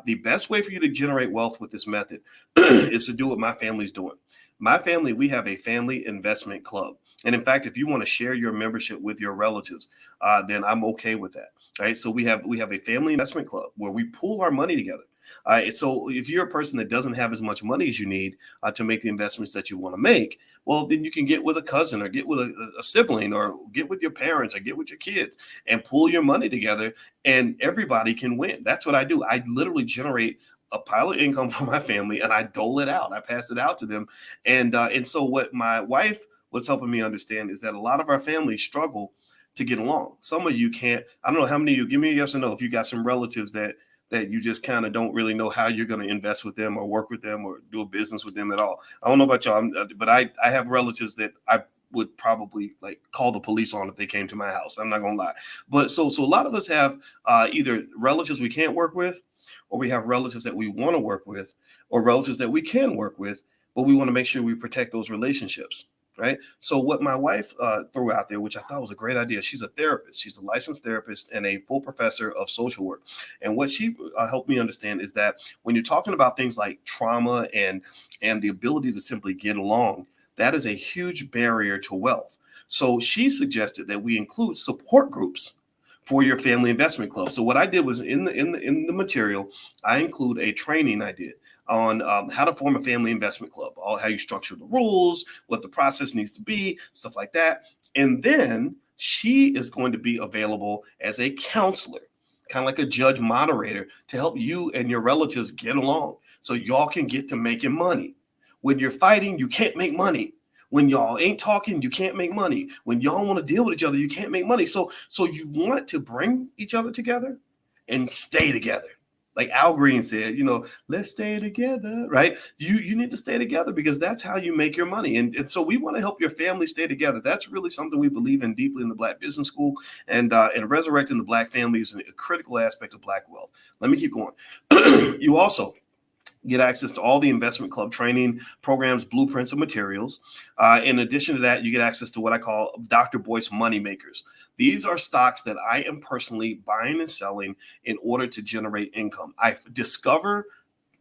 The best way for you to generate wealth with this method is to do what my family's doing. My family, we have a family investment club. And in fact, if you want to share your membership with your relatives, then I'm okay with that. All right. So we have a family investment club where we pool our money together. So if you're a person that doesn't have as much money as you need to make the investments that you want to make, well, then you can get with a cousin or get with a sibling or get with your parents or get with your kids and pool your money together, and everybody can win. That's what I do. I literally generate a pile of income for my family and I dole it out. I pass it out to them. And so what my wife was helping me understand is that a lot of our families struggle to get along. Some of you can't. I don't know how many of you, give me a yes or no if you got some relatives that you just kind of don't really know how you're going to invest with them or work with them or do a business with them at all. I don't know about y'all, but I have relatives that I would probably like call the police on if they came to my house. I'm not going to lie. But so a lot of us have either relatives we can't work with, or we have relatives that we want to work with, or relatives that we can work with, but we want to make sure we protect those relationships. Right. So what my wife threw out there, which I thought was a great idea, she's a therapist. She's a licensed therapist and a full professor of social work. And what she helped me understand is that when you're talking about things like trauma and the ability to simply get along, that is a huge barrier to wealth. So she suggested that we include support groups for your family investment club. So what I did was in the material, I include a training I did on how to form a family investment club, all how you structure the rules, what the process needs to be, stuff like that. And then she is going to be available as a counselor, kind of like a judge moderator, to help you and your relatives get along so y'all can get to making money. When you're fighting, you can't make money. When y'all ain't talking, you can't make money. When y'all want to deal with each other, you can't make money. So you want to bring each other together and stay together. Like Al Green said, let's stay together, right? You need to stay together because that's how you make your money. And so we want to help your family stay together. That's really something we believe in deeply in the Black Business School, and resurrecting the Black family is a critical aspect of Black wealth. Let me keep going. You also get access to all the investment club training programs, blueprints, and materials. In addition to that, you get access to what I call Dr. Boyce money makers. These are stocks that I am personally buying and selling in order to generate income. I discover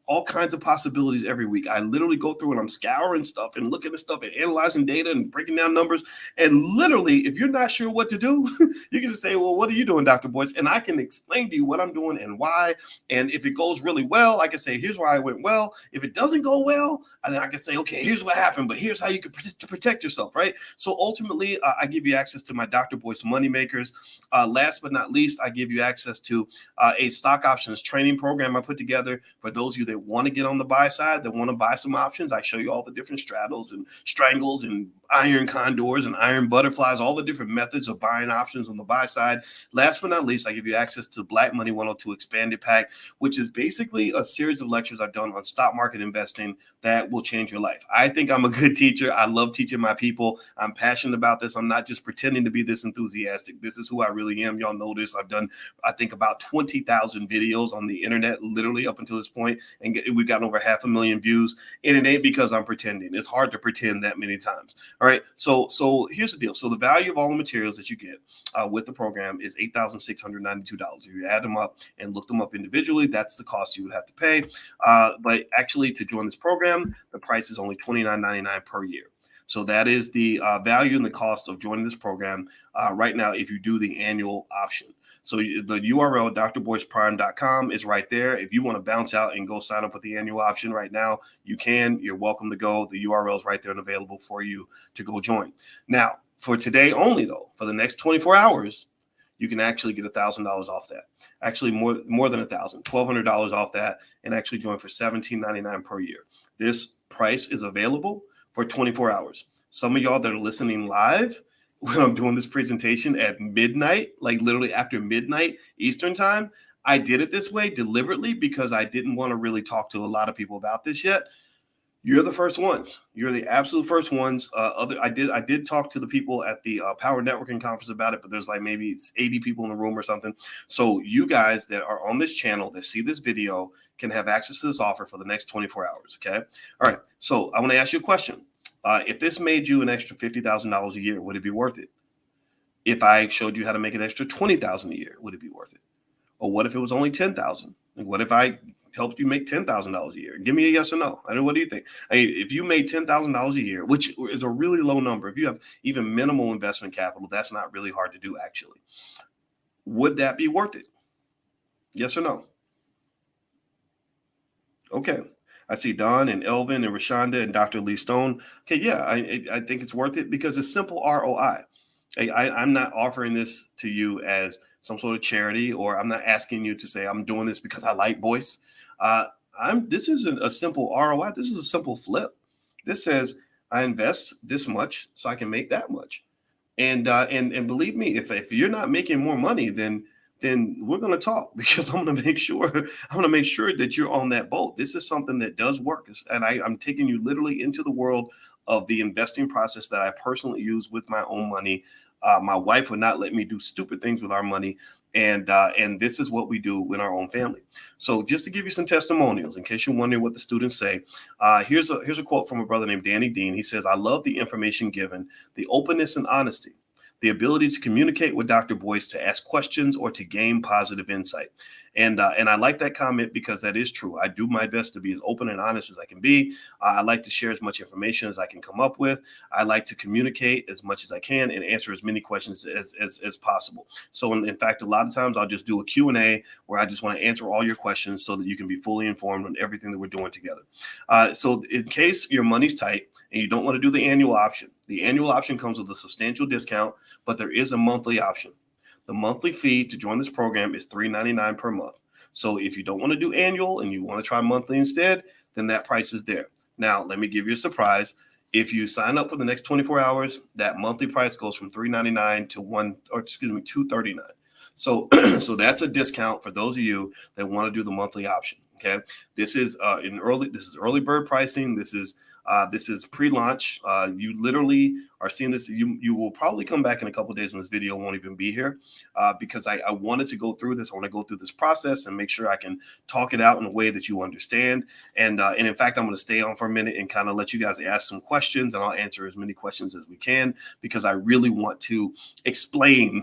all kinds of possibilities every week. I literally go through and I'm scouring stuff and looking at stuff and analyzing data and breaking down numbers. And literally, if you're not sure what to do, you can just say, well, what are you doing, Dr. Boyce? And I can explain to you what I'm doing and why. And if it goes really well, I can say, here's why it went well. If it doesn't go well, then I can say, okay, here's what happened, but here's how you can protect yourself, right? So ultimately, I give you access to my Dr. Boyce money makers. Last but not least, I give you access to a stock options training program I put together for those of you that want to get on the buy side, that want to buy some options. I show you all the different straddles and strangles and iron condors and iron butterflies, all the different methods of buying options on the buy side. Last but not least, I give you access to Black Money 102 Expanded Pack, which is basically a series of lectures I've done on stock market investing that will change your life. I think I'm a good teacher. I love teaching my people. I'm passionate about this. I'm not just pretending to be this enthusiastic. This is who I really am. Y'all know this. I've done, I think, about 20,000 videos on the internet, literally up until this point, and we've gotten over 500,000 views. And it ain't because I'm pretending. It's hard to pretend that many times. All right. So here's the deal. So the value of all the materials that you get with the program is $8,692. If you add them up and look them up individually, that's the cost you would have to pay. But actually, to join this program, the price is only $29.99 per year. So that is the value and the cost of joining this program right now if you do the annual option. So the URL, drboyceprime.com, is right there. If you want to bounce out and go sign up with the annual option right now, you can. You're welcome to go. The URL is right there and available for you to go join. Now, for today only, though, for the next 24 hours, you can actually get $1,000 off that. Actually, more than $1,000, $1,200 off that, and actually join for $17.99 per year. This price is available for 24 hours. Some of y'all that are listening live, when I'm doing this presentation at midnight, like literally after midnight Eastern time, I did it this way deliberately because I didn't want to really talk to a lot of people about this yet. You're the first ones. You're the absolute first ones. I did talk to the people at the Power Networking Conference about it, but there's like maybe 80 people in the room or something. So you guys that are on this channel that see this video can have access to this offer for the next 24 hours. Okay. All right. So I want to ask you a question. If this made you an extra $50,000 a year, would it be worth it? If I showed you how to make an extra $20,000 a year, would it be worth it? Or what if it was only $10,000? Like, what if I helped you make $10,000 a year? Give me a yes or no. I mean, what do you think? I mean, if you made $10,000 a year, which is a really low number, if you have even minimal investment capital, that's not really hard to do, actually. Would that be worth it? Yes or no? Okay. I see Don and Elvin and Rashonda and Dr. Lee Stone. Okay, yeah, I think it's worth it because it's simple ROI. I'm not offering this to you as some sort of charity, or I'm not asking you to say I'm doing this because I like Boyce. This isn't a simple ROI. This is a simple flip. This says I invest this much so I can make that much. And believe me, if you're not making more money, then we're going to talk because I'm going to make sure that you're on that boat. This is something that does work, and I'm taking you literally into the world of the investing process that I personally use with my own money My wife would not let me do stupid things with our money. And this is what we do in our own family. So just to give you some testimonials, in case you're wondering what the students say, here's a quote from a brother named Danny Dean. He says, "I love the information given, the openness and honesty, the ability to communicate with Dr. Boyce, to ask questions or to gain positive insight." And I like that comment because that is true. I do my best to be as open and honest as I can be. I like to share as much information as I can come up with. I like to communicate as much as I can and answer as many questions as possible. So in fact, a lot of times I'll just do a Q&A where I just want to answer all your questions so that you can be fully informed on everything that we're doing together. So in case your money's tight and you don't want to do the annual option comes with a substantial discount, but there is a monthly option. The monthly fee to join this program is $3.99 per month. So if you don't want to do annual and you want to try monthly instead, then that price is there. Now, let me give you a surprise. If you sign up for the next 24 hours, that monthly price goes from $3.99 to $2.39. So, so that's a discount for those of you that want to do the monthly option. Okay, this is early bird pricing. This is pre-launch. You literally are seeing this. You will probably come back in a couple of days and this video won't even be here because I wanted to go through this. I want to go through this process and make sure I can talk it out in a way that you understand. And in fact, I'm going to stay on for a minute and kind of let you guys ask some questions, and I'll answer as many questions as we can because I really want to explain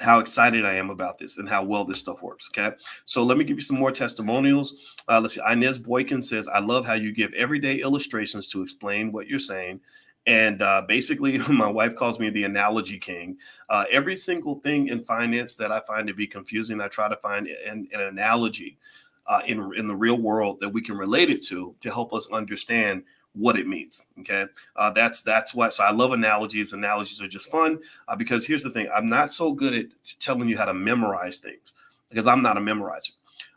how excited I am about this and how well this stuff works. Okay. So let me give you some more testimonials. Let's see. Inez Boykin says, "I love how you give everyday illustrations to explain what you're saying." And basically, my wife calls me the analogy king. Every single thing in finance that I find to be confusing, I try to find an analogy in the real world that we can relate it to help us understand what it means. Okay. That's what, so I love analogies. Analogies are just fun because here's the thing. I'm not so good at telling you how to memorize things because I'm not a memorizer.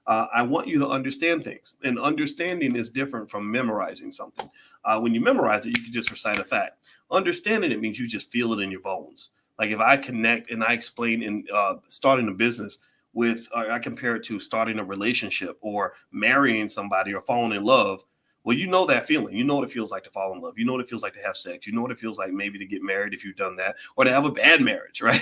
I want you to understand things, and understanding is different from memorizing something. When you memorize it, you can just recite a fact. Understanding it means you just feel it in your bones. Like if I connect and I explain in starting a business with, I compare it to starting a relationship or marrying somebody or falling in love. Well, you know that feeling. You know what it feels like to fall in love. You know what it feels like to have sex. You know what it feels like maybe to get married if you've done that, or to have a bad marriage, right?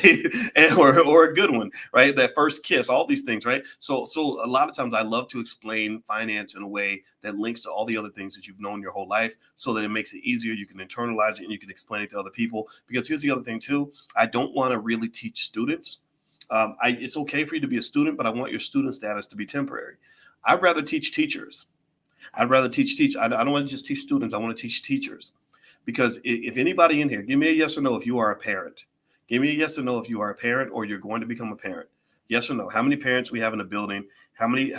or a good one, right? That first kiss, all these things, right? So a lot of times I love to explain finance in a way that links to all the other things that you've known your whole life so that it makes it easier. You can internalize it and you can explain it to other people. Because here's the other thing too. I don't want to really teach students. It's okay for you to be a student, but I want your student status to be temporary. I'd rather teach teachers. I don't want to just teach students. I want to teach teachers. Because if anybody in here, give me a yes or no if you are a parent. Give me a yes or no if you are a parent or you're going to become a parent. Yes or no. How many parents we have in the building? How many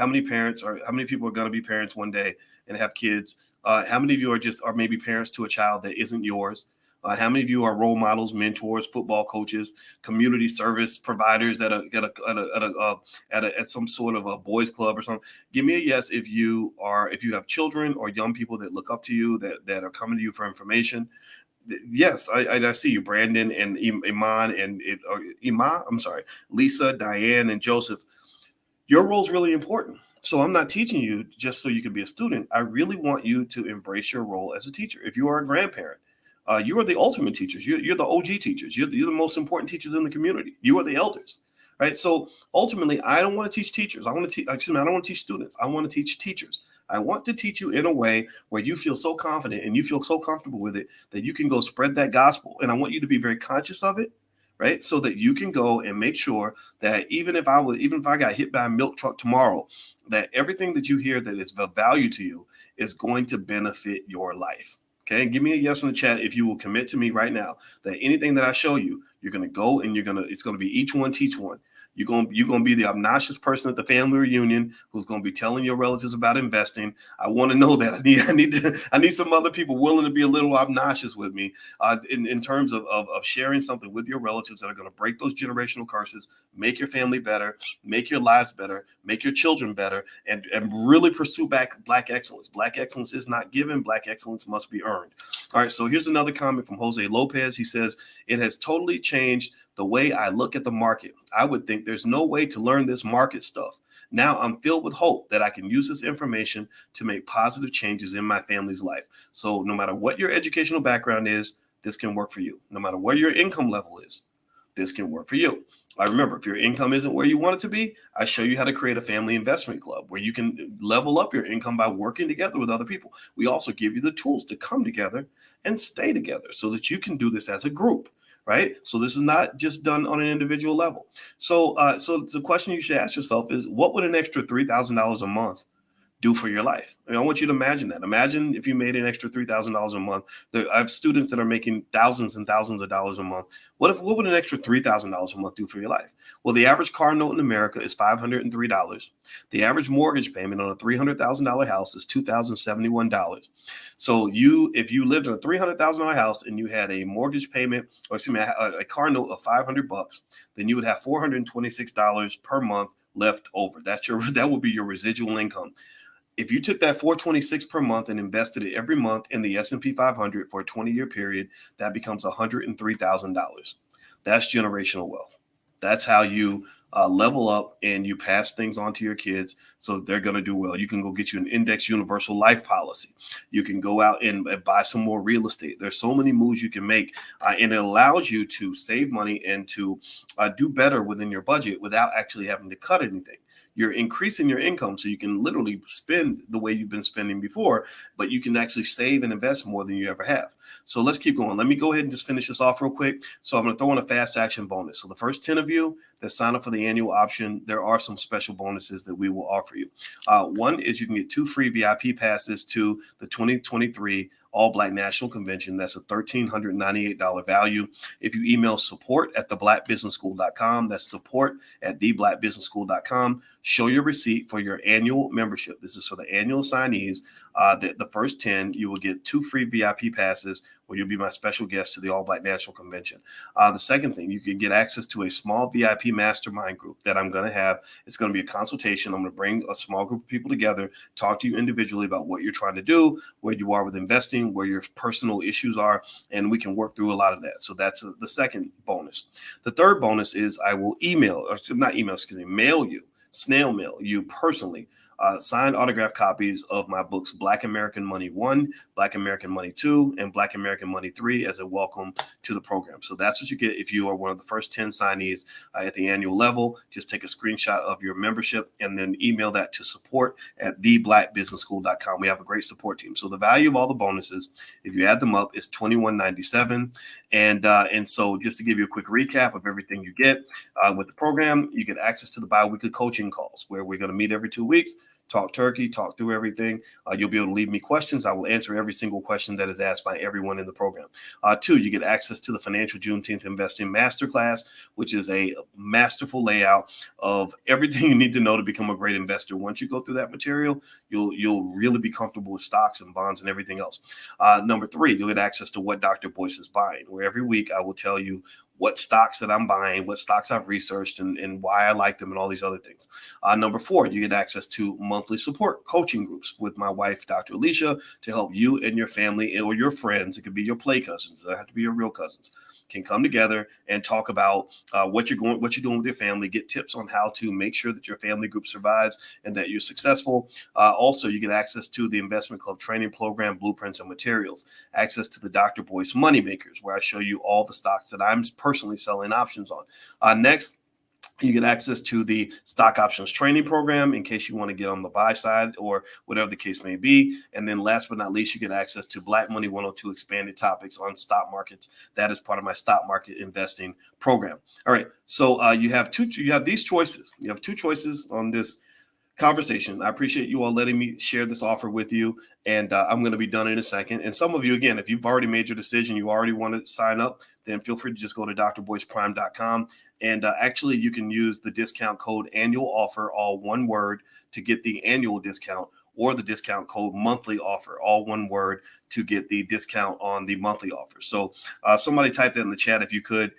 people are going to be parents one day and have kids? How many of you are maybe parents to a child that isn't yours? How many of you are role models, mentors, football coaches, community service providers at some sort of a boys club or something? Give me a yes if you have children or young people that look up to you that are coming to you for information. Yes, I see you, Brandon and Iman and Lisa, Diane, and Joseph. Your role is really important. So I'm not teaching you just so you can be a student. I really want you to embrace your role as a teacher. If you are a grandparent, you are the ultimate teachers. You're the OG teachers. You're the most important teachers in the community. You are the elders, right? So ultimately, I don't want to teach teachers. I don't want to teach students. I want to teach teachers. I want to teach you in a way where you feel so confident and you feel so comfortable with it that you can go spread that gospel. And I want you to be very conscious of it, right? So that you can go and make sure that even if I got hit by a milk truck tomorrow, that everything that you hear that is of value to you is going to benefit your life. Okay, give me a yes in the chat if you will commit to me right now that anything that I show you, you're going to go and it's going to be each one teach one. You're going to be the obnoxious person at the family reunion who's going to be telling your relatives about investing. I want to know that. I need some other people willing to be a little obnoxious with me in terms of sharing something with your relatives that are going to break those generational curses, make your family better, make your lives better, make your children better, and really pursue Black excellence. Black excellence is not given. Black excellence must be earned. All right. So here's another comment from Jose Lopez. He says, "It has totally changed the way I look at the market. I would think there's no way to learn this market stuff. Now I'm filled with hope that I can use this information to make positive changes in my family's life." So no matter what your educational background is, this can work for you. No matter what your income level is, this can work for you. I remember, if your income isn't where you want it to be, I show you how to create a family investment club where you can level up your income by working together with other people. We also give you the tools to come together and stay together so that you can do this as a group, right? So this is not just done on an individual level. So the question you should ask yourself is, what would an extra $3,000 a month do for your life? I want you to imagine that. Imagine if you made an extra $3,000 a month. I have students that are making thousands and thousands of dollars a month. What would an extra $3,000 a month do for your life? Well, the average car note in America is $503. The average mortgage payment on a $300,000 house is $2,071. So if you lived in a $300,000 house and you had a mortgage payment, or excuse me, a car note of $500, then you would have $426 per month left over. That would be your residual income. If you took that 426 per month and invested it every month in the S&P 500 for a 20-year period, that becomes $103,000. That's generational wealth. That's how you level up and you pass things on to your kids so they're going to do well. You can go get you an index universal life policy. You can go out and buy some more real estate. There's so many moves you can make, and it allows you to save money and to do better within your budget without actually having to cut anything. You're increasing your income so you can literally spend the way you've been spending before, but you can actually save and invest more than you ever have. So let's keep going. Let me go ahead and just finish this off real quick. So I'm going to throw in a fast action bonus. So the first 10 of you that sign up for the annual option, there are some special bonuses that we will offer you. One is you can get 2 free VIP passes to the 2023 All Black National Convention. That's a $1,398 value. If you email support@theblackbusinessschool.com, that's support@theblackbusinessschool.com, show your receipt for your annual membership. This is for the annual signees. The first 10, you will get 2 free VIP passes where you'll be my special guest to the All Black National Convention. The second thing, you can get access to a small VIP mastermind group that I'm going to have. It's going to be a consultation. I'm going to bring a small group of people together, talk to you individually about what you're trying to do, where you are with investing, where your personal issues are, and we can work through a lot of that. So that's the second bonus. The third bonus is I will mail you, snail mail you personally, signed autographed copies of my books, Black American Money 1, Black American Money 2, and Black American Money 3 as a welcome to the program. So that's what you get if you are one of the first 10 signees at the annual level. Just take a screenshot of your membership and then email that to support@theblackbusinessschool.com. We have a great support team. So the value of all the bonuses, if you add them up, is $21.97. And so just to give you a quick recap of everything you get with the program, you get access to the bi-weekly coaching calls where we're going to meet every 2 weeks. Talk turkey, talk through everything. You'll be able to leave me questions. I will answer every single question that is asked by everyone in the program. 2, you get access to the Financial Juneteenth Investing Masterclass, which is a masterful layout of everything you need to know to become a great investor. Once you go through that material, you'll really be comfortable with stocks and bonds and everything else. Number 3, you'll get access to what Dr. Boyce is buying, where every week I will tell you what stocks that I'm buying, what stocks I've researched, and why I like them, and all these other things. Number 4, you get access to monthly support coaching groups with my wife, Dr. Alicia, to help you and your family or your friends. It could be your play cousins. They have to be your real cousins. Can come together and talk about what you're doing with your family, get tips on how to make sure that your family group survives and that you're successful. Also, you get access to the Investment Club training program, blueprints and materials, access to the Dr. Boyce Money Makers, where I show you all the stocks that I'm personally selling options on. Next, you get access to the stock options training program in case you want to get on the buy side or whatever the case may be. And then last but not least, you get access to Black Money 102 expanded topics on stock markets. That is part of my stock market investing program. All right. So you have these choices. You have 2 choices on this conversation. I appreciate you all letting me share this offer with you, and I'm going to be done in a second. And some of you, again, if you've already made your decision, you already want to sign up, then feel free to just go to drboyceprime.com. And actually, you can use the discount code annual offer, all one word, to get the annual discount, or the discount code monthly offer, all one word, to get the discount on the monthly offer. So somebody type that in the chat if you could.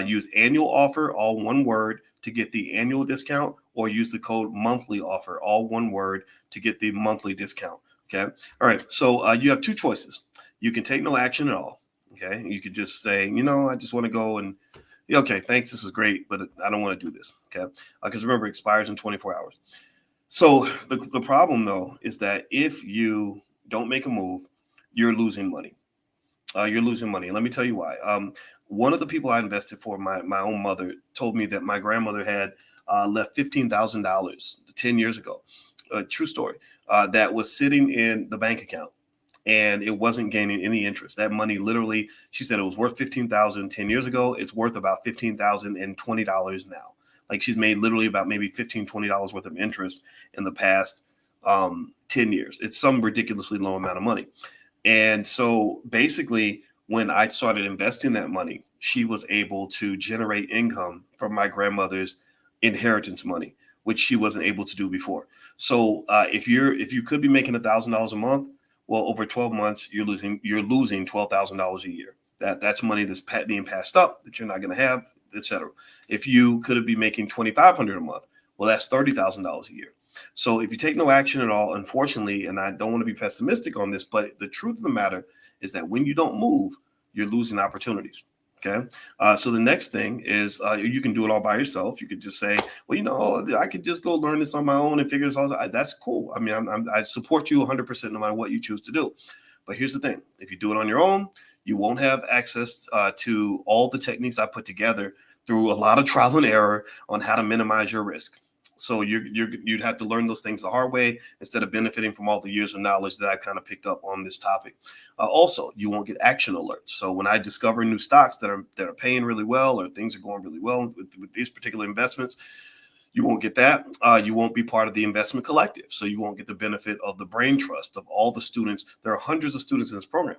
Use annual offer, all one word, to get the annual discount, or use the code monthly offer, all one word, to get the monthly discount. Okay. All right. So you have 2 choices. You can take no action at all. Okay. You could just say, I just want to go and, okay, thanks. This is great, but I don't want to do this. Okay. Because remember, it expires in 24 hours. So the problem, though, is that if you don't make a move, you're losing money. You're losing money. And let me tell you why. one of the people I invested for, my own mother, told me that my grandmother had left $15,000 10 years ago. True story. That was sitting in the bank account and it wasn't gaining any interest. That money literally, she said it was worth 15,000 10 years ago. It's worth about $15,020 now. Like she's made literally about maybe $15-20 worth of interest in the past 10 years. It's some ridiculously low amount of money. And so basically, when I started investing that money, she was able to generate income from my grandmother's inheritance money, which she wasn't able to do before. So if you could be making $1,000 a month, well, over 12 months, you're losing $12,000 a year. That's money that's being passed up that you're not going to have, etc. If you could be making $2,500 a month, well, that's $30,000 a year. So if you take no action at all, unfortunately, and I don't want to be pessimistic on this, but the truth of the matter is that when you don't move, you're losing opportunities. Okay. So the next thing is you can do it all by yourself. You could just say, well, I could just go learn this on my own and figure this out. That's cool. I mean, I support you 100% no matter what you choose to do. But here's the thing. If you do it on your own, you won't have access to all the techniques I put together through a lot of trial and error on how to minimize your risk. So you'd have to learn those things the hard way instead of benefiting from all the years of knowledge that I've kind of picked up on this topic. Also, you won't get action alerts. So when I discover new stocks that are paying really well or things are going really well with these particular investments, you won't get that. You won't be part of the investment collective. So you won't get the benefit of the brain trust of all the students. There are hundreds of students in this program.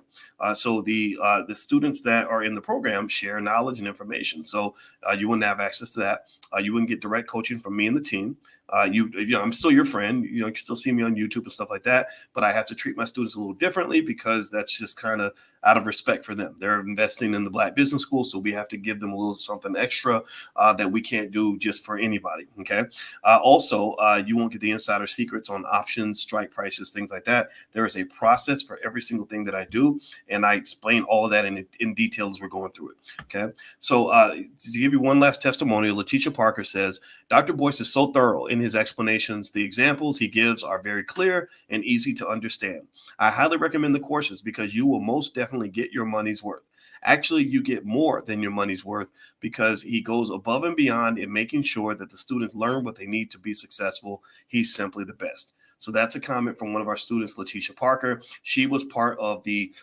So the students that are in the program share knowledge and information. So you wouldn't have access to that. You wouldn't get direct coaching from me and the team. I'm still your friend. You can still see me on YouTube and stuff like that. But I have to treat my students a little differently because that's just kind of out of respect for them. They're investing in the Black Business School, so we have to give them a little something extra that we can't do just for anybody. Okay. Also, you won't get the insider secrets on options, strike prices, things like that. There is a process for every single thing that I do, and I explain all of that in detail as we're going through it. Okay. So to give you one last testimonial, Letitia Parker says, Dr. Boyce is so thorough in his explanations. The examples he gives are very clear and easy to understand. I highly recommend the courses because you will most definitely get your money's worth. Actually, you get more than your money's worth because he goes above and beyond in making sure that the students learn what they need to be successful. He's simply the best. So that's a comment from one of our students, Letitia Parker. She was part of the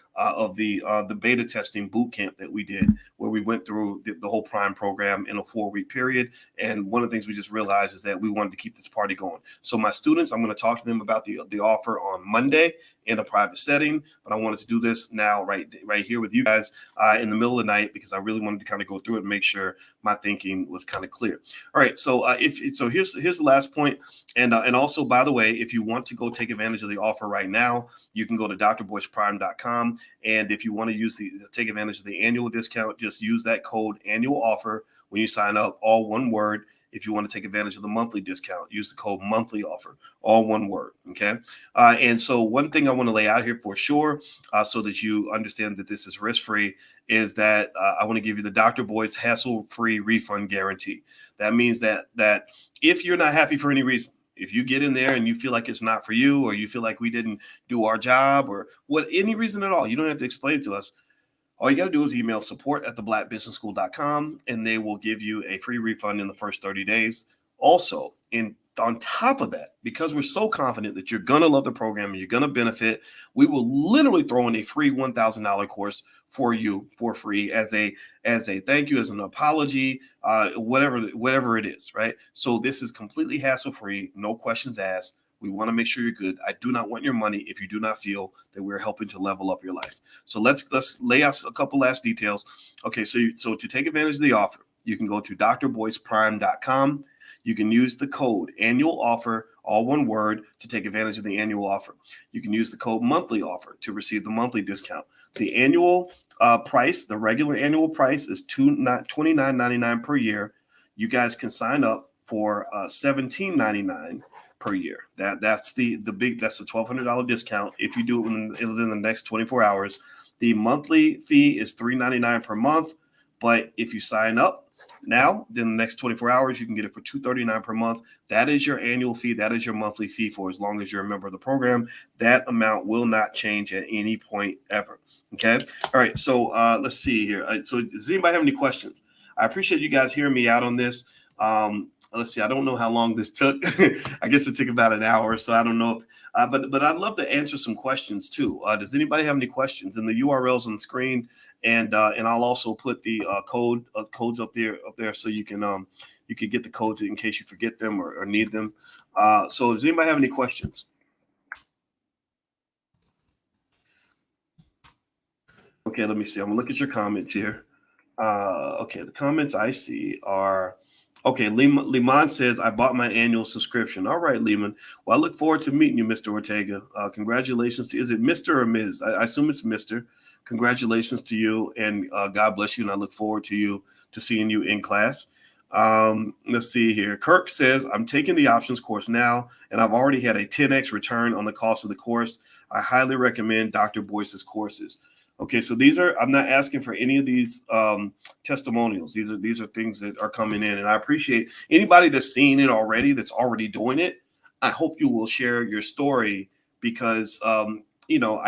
beta testing boot camp that we did, where we went through the whole Prime program in a 4-week period. And one of the things we just realized is that we wanted to keep this party going. So my students, I'm going to talk to them about the offer on Monday in a private setting, but I wanted to do this now right here with you guys in the middle of the night because I really wanted to kind of go through it and make sure my thinking was kind of clear. All right, so here's the last point, and also, by the way, if you want to go take advantage of the offer right now, you can go to drboyceprime.com, and if you want to take advantage of the annual discount, just use that code annual offer when you sign up, all one word. If you want to take advantage of the monthly discount, use the code monthly offer, all one word. Okay. And so one thing I want to lay out here for sure, so that you understand that this is risk-free, is that I want to give you the Dr. Boyce hassle-free refund guarantee. That means that if you're not happy for any reason, if you get in there and you feel like it's not for you, or you feel like we didn't do our job, or any reason at all, you don't have to explain it to us. All you got to do is email support@theblackbusinessschool.com, and they will give you a free refund in the first 30 days. Also, on top of that, because we're so confident that you're going to love the program and you're going to benefit, we will literally throw in a free $1,000 course for you for free as a thank you, as an apology, whatever it is, right? So this is completely hassle-free, no questions asked. We want to make sure you're good. I do not want your money if you do not feel that we're helping to level up your life. So let's lay out a couple last details. Okay, so to take advantage of the offer, you can go to drboyceprime.com. You can use the code annual offer, all one word, to take advantage of the annual offer. You can use the code monthly offer to receive the monthly discount. The annual price, the regular annual price, is $29.99 per year. You guys can sign up for $17.99 per year. That's the $1,200 discount if you do it within the next 24 hours. The monthly fee is $3.99 per month, but if you sign up now, then the next 24 hours, you can get it for $239 per month. That is your annual fee. That is your monthly fee for as long as you're a member of the program. That amount will not change at any point ever. Okay. All right. So let's see here. So does anybody have any questions? I appreciate you guys hearing me out on this. Let's see. I don't know how long this took. I guess it took about an hour. So I don't know if, but I'd love to answer some questions too. Does anybody have any questions? And the URLs on the screen, and I'll also put the codes up there so you can get the codes in case you forget them or need them. So does anybody have any questions? Okay, let me see. I'm gonna look at your comments here. Okay, the comments I see are okay. Liman says, I bought my annual subscription. All right, Liman. Well, I look forward to meeting you, Mr. Ortega. Congratulations to, is it Mr. or Ms.? I assume it's Mr. Congratulations to you, and God bless you. And I look forward to seeing you in class. Let's see here. Kirk says, I'm taking the options course now, and I've already had a 10x return on the cost of the course. I highly recommend Dr. Boyce's courses. Okay, so these are, I'm not asking for any of these testimonials. These are things that are coming in, and I appreciate anybody that's seen it already, that's already doing it. I hope you will share your story because I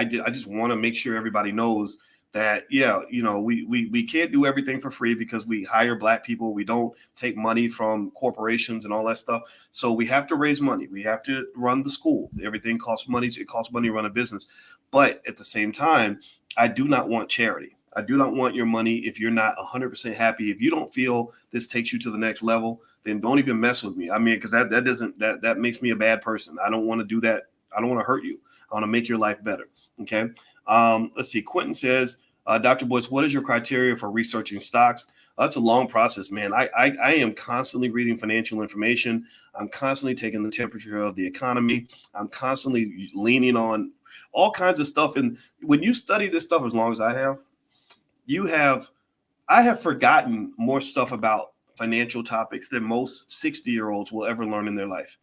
just want to make sure everybody knows that we can't do everything for free because we hire Black people. We don't take money from corporations and all that stuff. So we have to raise money. We have to run the school. Everything costs money. It costs money to run a business. But at the same time, I do not want charity. I do not want your money if you're not 100% happy. If you don't feel this takes you to the next level, then don't even mess with me. I mean, because that makes me a bad person. I don't want to do that. I don't want to hurt you. I want to make your life better. Okay. Let's see. Quentin says, Dr. Boyce, what is your criteria for researching stocks? That's a long process, man. I am constantly reading financial information. I'm constantly taking the temperature of the economy. I'm constantly leaning on all kinds of stuff. And when you study this stuff as long as I have, I have forgotten more stuff about financial topics than most 60-year-olds will ever learn in their life.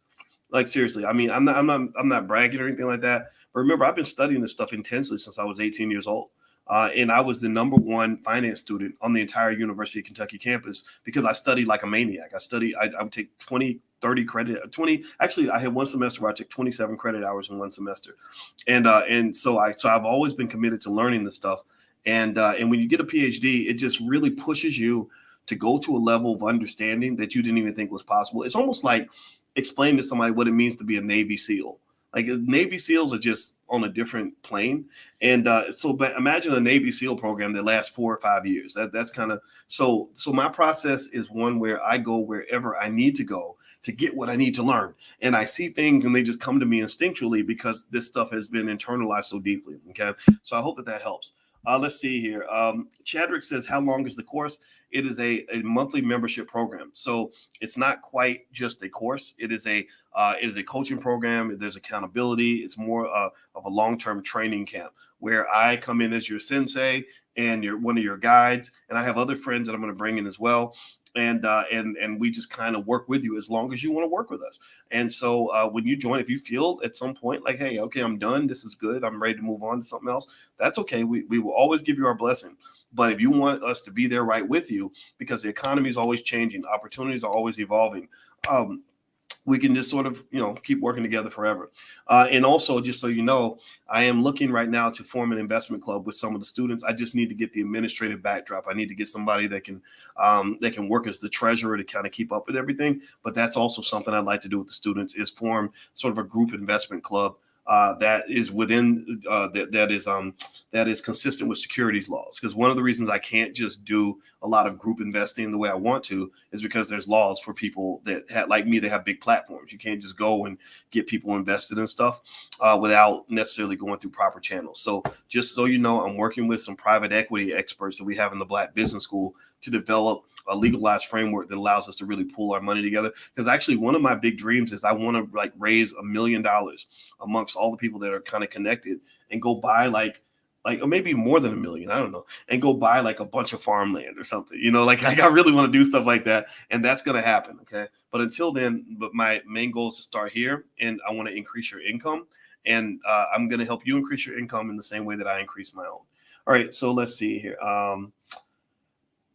Like seriously, I mean, I'm not bragging or anything like that. But remember, I've been studying this stuff intensely since I was 18 years old. And I was the number one finance student on the entire University of Kentucky campus because I studied like a maniac. I would take 20, 30 credit, 20. Actually, I had one semester where I took 27 credit hours in one semester. And so I've always been committed to learning this stuff. And when you get a PhD, it just really pushes you to go to a level of understanding that you didn't even think was possible. It's almost like explaining to somebody what it means to be a Navy SEAL. Like Navy SEALs are just on a different plane. And but imagine a Navy SEAL program that lasts 4 or 5 years. That's kind of so my process is one where I go wherever I need to go to get what I need to learn. And I see things and they just come to me instinctually because this stuff has been internalized so deeply. Okay. So I hope that helps. Let's see here. Chadrick says, how long is the course? It is a monthly membership program. So it's not quite just a course. It is a coaching program. There's accountability. It's more of a long-term training camp where I come in as your sensei and you're one of your guides. And I have other friends that I'm going to bring in as well. And we just kind of work with you as long as you want to work with us. And so when you join, if you feel at some point like, hey, okay, I'm done. This is good. I'm ready to move on to something else. That's okay. We will always give you our blessing. But if you want us to be there right with you, because the economy is always changing, opportunities are always evolving, we can just sort of, keep working together forever. And also, just so you know, I am looking right now to form an investment club with some of the students. I just need to get the administrative backdrop. I need to get somebody that can work as the treasurer to kind of keep up with everything. But that's also something I'd like to do with the students is form sort of a group investment club that is within that is consistent with securities laws. Because one of the reasons I can't just do a lot of group investing the way I want to is because there's laws for people that like me, they have big platforms. You can't just go and get people invested in stuff without necessarily going through proper channels. So just so you know, I'm working with some private equity experts that we have in the Black Business School to develop a legalized framework that allows us to really pull our money together. Because actually one of my big dreams is I want to raise $1 million amongst all the people that are kind of connected and go buy like or maybe more than $1 million, I don't know, and go buy like a bunch of farmland or something, like I really want to do stuff like that. And that's going to happen. Okay. But until then, my main goal is to start here and I want to increase your income and I'm going to help you increase your income in the same way that I increase my own. All right. So let's see here.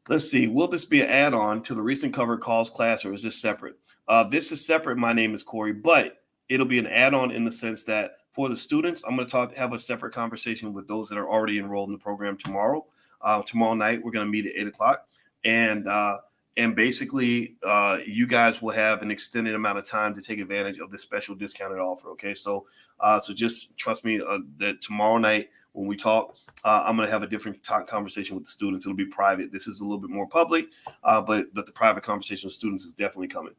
Let's see. Will this be an add-on to the recent covered calls class or is this separate? This is separate. My name is Corey, but it'll be an add-on in the sense that for the students, I'm going to have a separate conversation with those that are already enrolled in the program tomorrow. Tomorrow night, we're going to meet at 8 o'clock. And basically, you guys will have an extended amount of time to take advantage of this special discounted offer. Okay, so just trust me that tomorrow night when we talk, I'm going to have a different conversation with the students. It'll be private. This is a little bit more public, but the private conversation with students is definitely coming.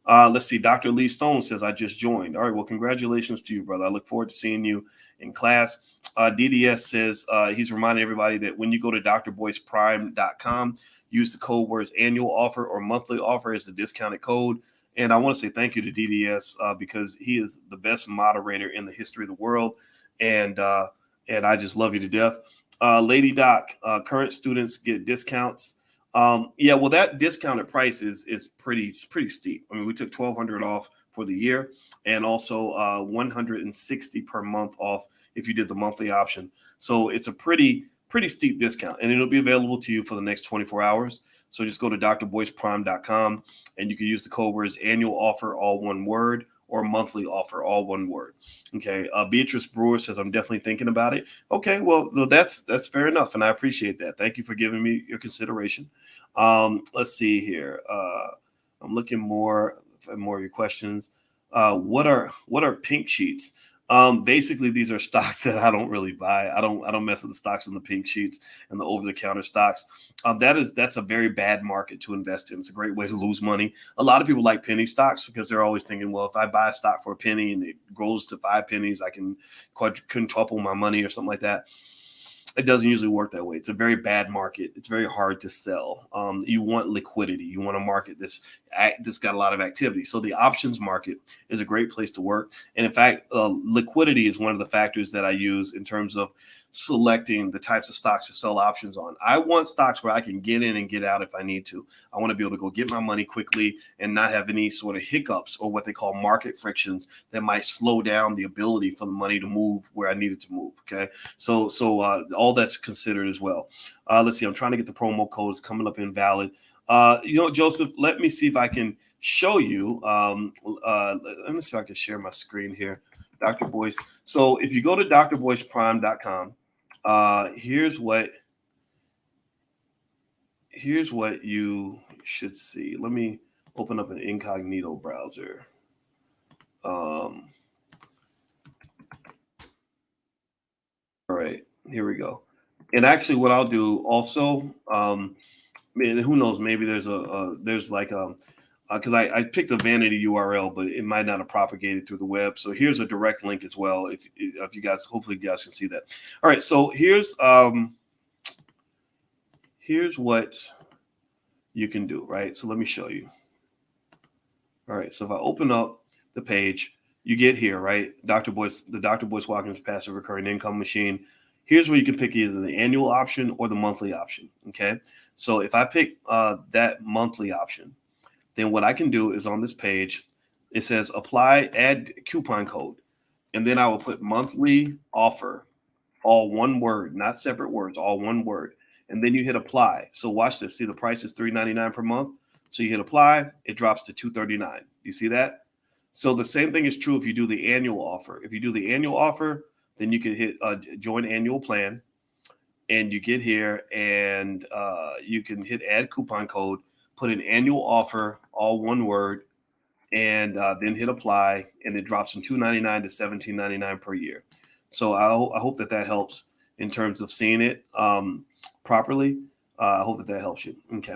Let's see. Dr. Lee Stone says, I just joined. All right. Well, congratulations to you, brother. I look forward to seeing you in class. DDS says he's reminding everybody that when you go to drboyceprime.com, use the code words annual offer or monthly offer as the discounted code. And I want to say thank you to DDS because he is the best moderator in the history of the world. And I just love you to death. Lady Doc, current students get discounts. Yeah, well, that discounted price is pretty steep. I mean, we took $1,200 off for the year and also $160 per month off if you did the monthly option. So it's a pretty steep discount, and it'll be available to you for the next 24 hours. So just go to drboyceprime.com and you can use the code words annual offer, all one word, or monthly offer, all one word. Okay. Beatrice Brewer says, I'm definitely thinking about it. Okay. Well, that's fair enough. And I appreciate that. Thank you for giving me your consideration. Let's see here. I'm looking more of your questions. What are pink sheets? Basically, these are stocks that I don't really buy. I don't mess with the stocks on the pink sheets and the over-the-counter stocks. That's a very bad market to invest in. It's a great way to lose money. A lot of people like penny stocks because they're always thinking, well, if I buy a stock for a penny and it grows to 5 pennies, I can quintuple my money or something like that. It doesn't usually work that way. It's a very bad market. It's very hard to sell. You want liquidity. You want a market that's got a lot of activity. So the options market is a great place to work. And in fact, liquidity is one of the factors that I use in terms of selecting the types of stocks to sell options on. I want stocks where I can get in and get out if I need to. I want to be able to go get my money quickly and not have any sort of hiccups or what they call market frictions that might slow down the ability for the money to move where I need it to move. Okay. So all that's considered as well. Let's see. I'm trying to get the promo code. It's coming up invalid. Joseph, let me see if I can show you. Let me see if I can share my screen here. Dr. Boyce. So if you go to drboyceprime.com, here's what you should see. Let me open up an incognito browser. All right, here we go. And actually, what I'll do also, and who knows, maybe there's because I picked a vanity URL, but it might not have propagated through the web. So here's a direct link as well. If you guys, hopefully you guys can see that. All right. So here's what you can do. Right. So let me show you. All right. So if I open up the page, you get here, right? The Dr. Boyce Watkins Passive Recurring Income Machine. Here's where you can pick either the annual option or the monthly option. Okay. So if I pick that monthly option, then what I can do is on this page, it says apply, add coupon code. And then I will put monthly offer, all one word, not separate words, all one word. And then you hit apply. So watch this. See, the price is $3.99 per month. So you hit apply, it drops to $2.39. You see that? So the same thing is true if you do the annual offer. If you do the annual offer, then you can hit join annual plan. And you get here and you can hit add coupon code, put an annual offer, all one word, and then hit apply, and it drops from $2.99 to $17.99 per year. So I hope that helps in terms of seeing it properly. I hope that helps you. Okay.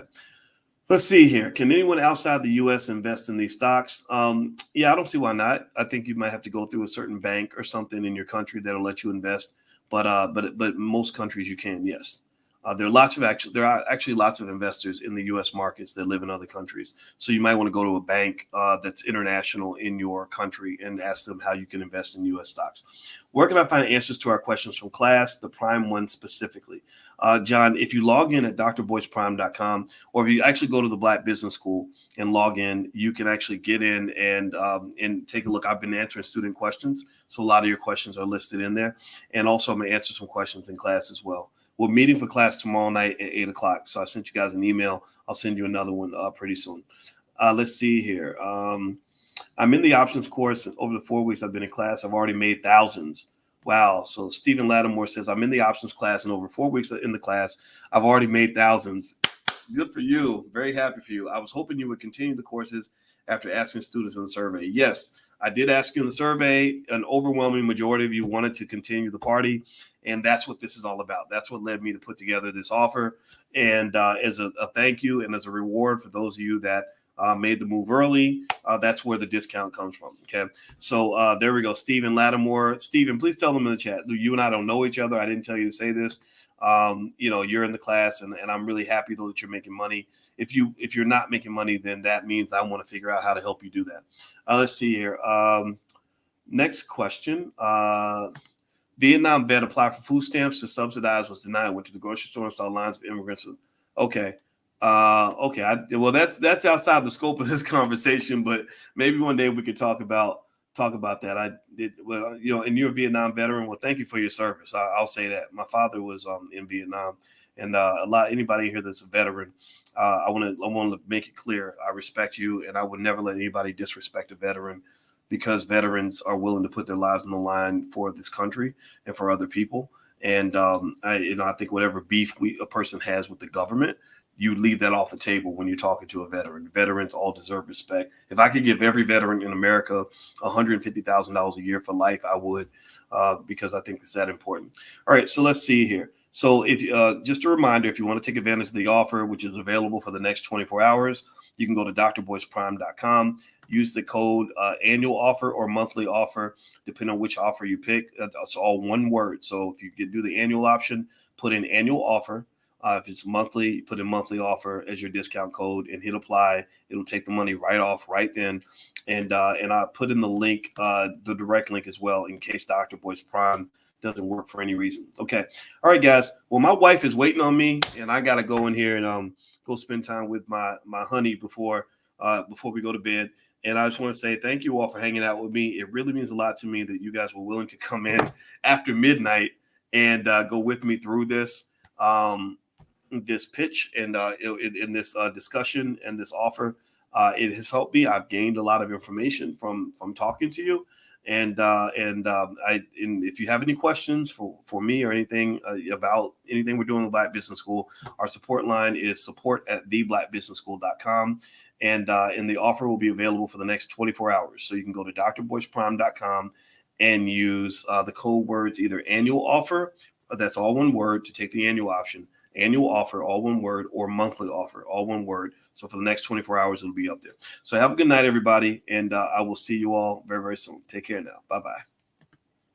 Let's see here. Can anyone outside the U.S. invest in these stocks? Yeah, I don't see why not. I think you might have to go through a certain bank or something in your country that'll let you invest. But most countries you can, yes. There are actually lots of investors in the U.S. markets that live in other countries. So you might want to go to a bank that's international in your country and ask them how you can invest in U.S. stocks. Where can I find answers to our questions from class, the Prime one specifically? John, if you log in at drboyceprime.com, or if you actually go to the Black Business School and log in, you can actually get in and take a look. I've been answering student questions, so a lot of your questions are listed in there. And also I'm going to answer some questions in class as well. We're meeting for class tomorrow night at 8 o'clock. So I sent you guys an email. I'll send you another one pretty soon. Let's see here. I'm in the options course. Over the 4 weeks I've been in class, I've already made thousands. Wow. So Stephen Lattimore says, I'm in the options class, and over 4 weeks in the class, I've already made thousands. Good for you. Very happy for you. I was hoping you would continue the courses after asking students in the survey. Yes, I did ask you in the survey. An overwhelming majority of you wanted to continue the party. And that's what this is all about. That's what led me to put together this offer. And as a thank you and as a reward for those of you that made the move early, that's where the discount comes from. Okay. So there we go. Stephen Lattimore. Stephen, please tell them in the chat. You and I don't know each other. I didn't tell you to say this. You're in the class, and I'm really happy though that you're making money. If you're not making money, then that means I want to figure out how to help you do that. Let's see here. Next question. Vietnam vet applied for food stamps to subsidize, was denied. Went to the grocery store and saw lines of immigrants. Okay. Okay. Well, that's outside the scope of this conversation, but maybe one day we could talk about that. I did well, and you're a Vietnam veteran. Well, thank you for your service. I'll say that. My father was in Vietnam, and anybody here that's a veteran, I want to make it clear. I respect you, and I would never let anybody disrespect a veteran, because veterans are willing to put their lives on the line for this country and for other people. And I think whatever beef a person has with the government, you leave that off the table when you're talking to a veteran. Veterans all deserve respect. If I could give every veteran in America $150,000 a year for life, I would, because I think it's that important. All right, so let's see here. So if just a reminder, if you want to take advantage of the offer, which is available for the next 24 hours, you can go to drboyceprime.com. Use the code annual offer or monthly offer, depending on which offer you pick. That's all one word. So if you do the annual option, put in annual offer. If it's monthly, put in monthly offer as your discount code and hit apply. It'll take the money right off right then. And I put in the link, the direct link as well, in case Dr. Boyce Prime doesn't work for any reason. Okay. All right, guys. Well, my wife is waiting on me, and I got to go in here and go spend time with my honey before we go to bed. And I just want to say thank you all for hanging out with me. It really means a lot to me that you guys were willing to come in after midnight and go with me through this pitch and in this discussion and this offer. It has helped me. I've gained a lot of information from talking to you. And if you have any questions for me or anything about anything we're doing in Black Business School, our support line is support@theblackbusinessschool.com. And the offer will be available for the next 24 hours. So you can go to drboyceprime.com and use the code words, either annual offer, that's all one word, to take the annual option, annual offer, all one word, or monthly offer, all one word. So for the next 24 hours, it'll be up there. So have a good night, everybody. And I will see you all very, very soon. Take care now. Bye-bye.